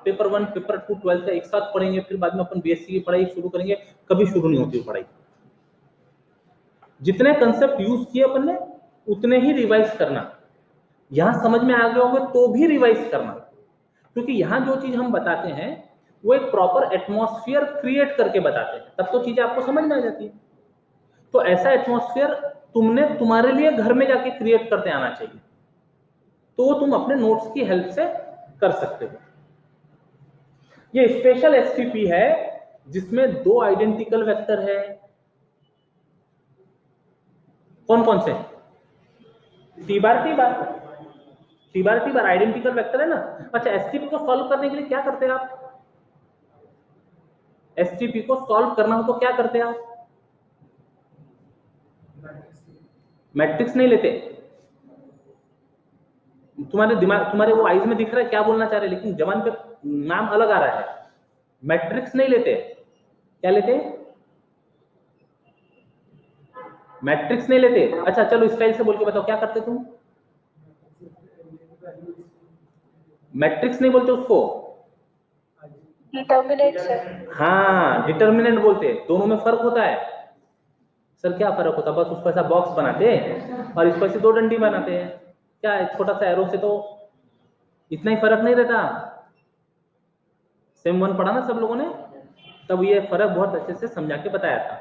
पेपर 1 पेपर 2 12th का एक साथ पढ़ेंगे, फिर बाद में अपन बीएससी की पढ़ाई शुरू करेंगे, कभी शुरू नहीं होती पढ़ाई। जितने कंसेप्ट यूज किए अपन ने उतने ही रिवाइज करना, यहां समझ में आ गए होंगे तो भी रिवाइज करना, क्योंकि यहां जो चीज हम बताते हैं वो एक प्रॉपर एटमॉस्फेयर क्रिएट करके बताते हैं, तब तो चीजें आपको समझ में आ जाती है। तो ऐसा एटमॉस्फेयर तुमने तुम्हारे लिए घर में जाके क्रिएट करते आना चाहिए, तो वो तुम अपने नोट्स की हेल्प से कर सकते हो। ये स्पेशल एसटीपी है जिसमें 2 आइडेंटिकल वेक्टर है। कौन कौन से? टी बार आइडेंटिकल वेक्टर है ना। अच्छा, एसटीपी को सॉल्व करने के लिए क्या करते हैं आप? एसटीपी को सॉल्व करना हो तो क्या करते हैं आप? मैट्रिक्स नहीं लेते। तुम्हारे दिमाग, तुम्हारे वो आईज में दिख रहा है क्या बोलना चाह रहे, लेकिन जबान पे नाम अलग आ रहा है। मैट्रिक्स नहीं लेते, क्या लेते? मैट्रिक्स नहीं लेते। अच्छा चलो स्टाइल से बोल के बताओ क्या करते तुम? मैट्रिक्स नहीं बोलते उसको, डिटर्मिनेंट सर। हाँ डिटर्मिनेंट बोलते। दोनों में फर्क होता है। सर क्या फर्क होता है? बस उसको ऐसा बॉक्स बनाते हैं और इसको ऐसे 2 डंडी बनाते हैं, क्या है, छोटा सा एरो से, तो इतना ही फर्क नहीं रहता। सेम 1 पढ़ा ना सब लोगों ने, तब ये फर्क बहुत अच्छे से समझा के बताया था।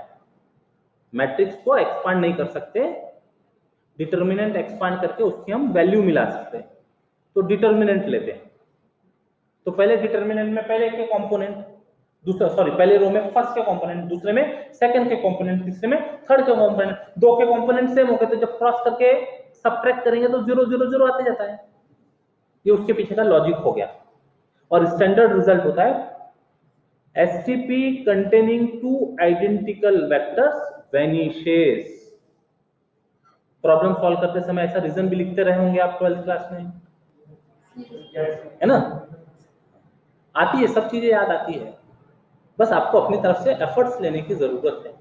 मैट्रिक्स को एक्सपांड नहीं कर सकते, डिटर्मिनेंट एक्सपांड करके उसकी हम वैल्यू मिला सकते हैं, तो डिटर्मिनेंट लेते हैं। तो पहले डिटर्मिनेंट में पहले के कंपोनेंट, दूसरा सॉरी पहले रो में फर्स्ट के कंपोनेंट, दूसरे में सेकंड के कंपोनेंट, तीसरे में थर्ड के कंपोनेंट। 2 के कंपोनेंट सेम हो गए तो जब क्रॉस करके सबट्रैक्ट करेंगे तो 0 0 0 आते जाता है। ये उसके पीछे का लॉजिक हो गया। और स्टैंडर्ड रिजल्ट होता है STP containing 2 identical vectors vanishes। Problem solve करते समय ऐसा रीजन भी लिखते रहे होंगे आप 12th क्लास में, है ना? आती है, सब चीजें याद आती है, बस आपको अपनी तरफ से एफर्ट्स लेने की जरूरत है।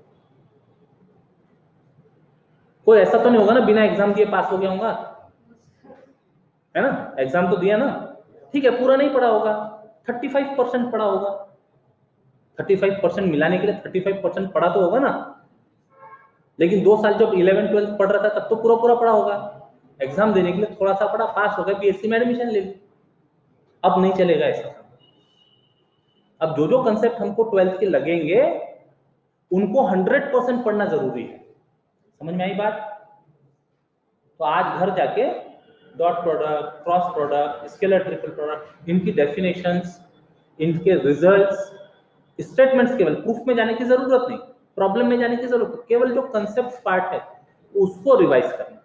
कोई ऐसा तो नहीं होगा ना बिना एग्जाम दिए पास हो गया होगा, है ना? एग्जाम तो दिया ना, ठीक है, पूरा नहीं पढ़ा होगा, 35% पढ़ा होगा। 35% मिलाने के लिए 35% पढ़ा तो होगा ना, लेकिन 2 साल जब 11 12 पढ़ रहा था तब तो पूरा पूरा पढ़ा होगा। एग्जाम देने के लिए थोड़ा सा पढ़ा, पास हो गया, बीएससी में एडमिशन ले ली। अब नहीं चलेगा ऐसा। अब जो जो कंसेप्ट हमको 12th के लगेंगे उनको 100% पढ़ना जरूरी है। समझ में आई बात? तो आज घर जाके dot product, cross product, scalar triple product, इनकी डेफिनेशंस, इनके रिजल्ट्स, स्टेटमेंट्स, केवल प्रूफ में जाने की जरूरत नहीं, प्रॉब्लम में जाने की जरूरत नहीं, केवल जो कंसेप्ट पार्ट है उसको रिवाइज करना।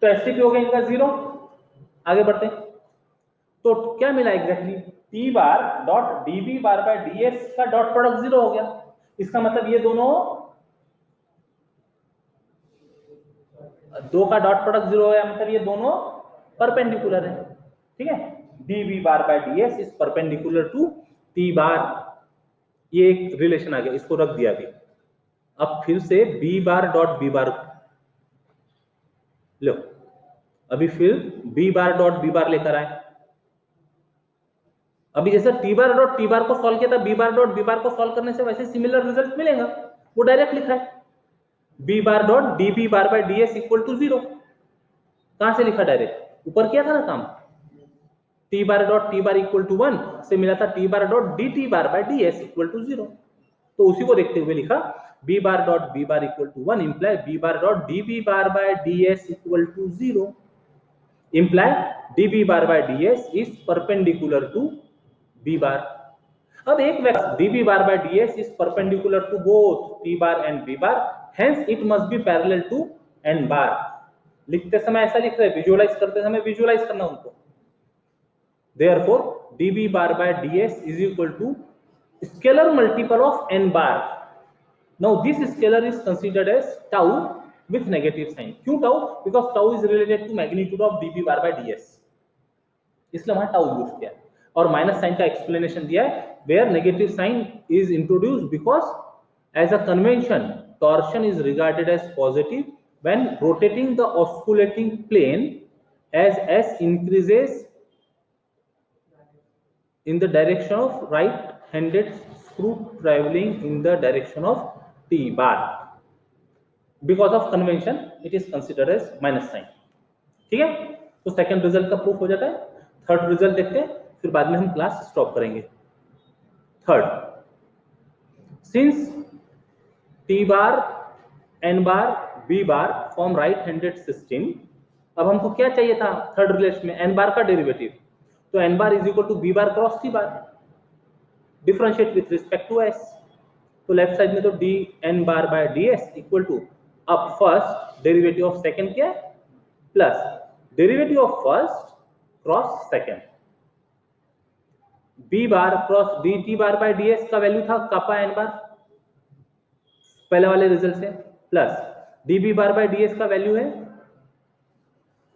तो एसटीपी हो गया इनका 0। आगे बढ़ते हैं। तो क्या मिला exactly? T bar dot DB bar by DS का डॉट प्रोडक्ट 0 हो गया। इसका मतलब ये दोनों 2 का डॉट प्रोडक्ट 0 हो गया, मतलब ये दोनों परपेंडिकुलर है। ठीक है, D B bar by D S is perpendicular to T bar. ये एक रिलेशन आ गया, इसको रख दिया अभी। अब फिर से B bar dot B bar लो, अभी फिर B bar dot B bar लेकर आए। अभी जैसे T bar dot T bar को सॉल्व किया था, B bar dot B bar को सॉल्व करने से वैसे सिमिलर रिजल्ट मिलेगा। वो डायरेक्ट लिखा है B bar dot D B bar by D S equal to 0। कहां से लिखा? डायरेक्ट ऊपर किया था ना काम। T bar dot T bar equal to 1 से मिला था T bar dot D T bar by D S equal to 0, तो उसी को देखते हुए लिखा b bar dot b bar equal to 1 imply b bar dot db bar by ds equal to 0 imply db bar by ds is perpendicular to b bar. अब एक vector db bar by ds is perpendicular to both t bar and b bar, hence it must be parallel to n bar. लिखते समय ऐसा लिख रहे हैं, visualise करते समय विजुअलाइज करना उनको. Therefore db bar by ds is equal to scalar multiple of n bar. Now this scalar is considered as tau with negative sign. क्यों tau? Because tau is related to magnitude of db bar by ds, इसलिए वहां tau use किया. और minus sign का explanation दिया है, where negative sign is introduced because as a convention torsion is regarded as positive when rotating the osculating plane as s increases in the direction of right-handed screw traveling in the direction of t bar. Because of convention it is considered as minus sign. ठीक है, तो second result का proof हो जाता है. Third result देखते हैं, फिर बाद में हम क्लास स्टॉप करेंगे. Third, since T bar N bar B bar form right handed system, अब हमको क्या चाहिए था थर्ड रिलेशन में, एन बार का डेरिवेटिव. तो N bar is equal to B bar cross T bar, differentiate with respect to S. तो left side में तो D N bar by D S equal to, अब फर्स्ट डेरिवेटिव ऑफ सेकंड क्या है, plus derivative of first cross second. B bar cross D T bar by D S का value था kappa N bar पहले वाले result से, plus D B bar by D S का value है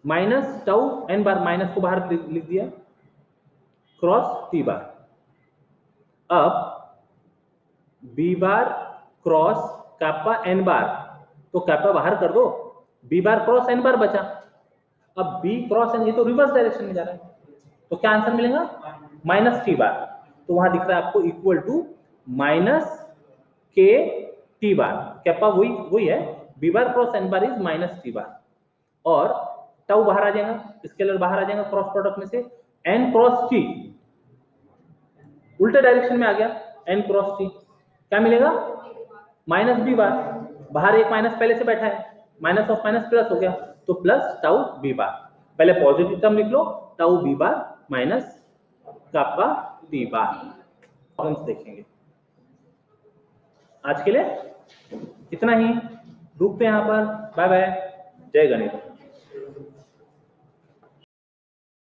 minus tau N bar, minus को बाहर लिख दिया, क्रॉस टी बार. अब B bar cross kappa N bar, तो कापा बाहर कर दो, B bar cross N bar बचा. अब बी क्रॉस एन, ये तो रिवर्स डायरेक्शन में जा रहा है, तो क्या आंसर मिलेगा, माइनस टी बार. तो वहां दिख रहा है आपको equal to minus K T bar. Kappa वही है, B bar cross N bar is minus T bar, और टाउ बाहर आ जाएगा, स्केलर बाहर आ जाएगा क्रॉस प्रोडक्ट में से, एन क्रॉस टी उल्टे डायरेक्शन में आ गया, एन क्रॉस टी क्या मिलेगा, माइनस बी बार. बाहर एक माइनस पहले से बैठा है, माइनस ऑफ माइनस प्लस हो गया, तो प्लस टाउ बी बार. पहले पॉजिटिव टर्म लिख लो, tau B bar minus kappa T bar. Problems देखेंगे. आज के लिए इतना ही, रुकते हैं यहाँ पर. बाय बाय, जय गणेश.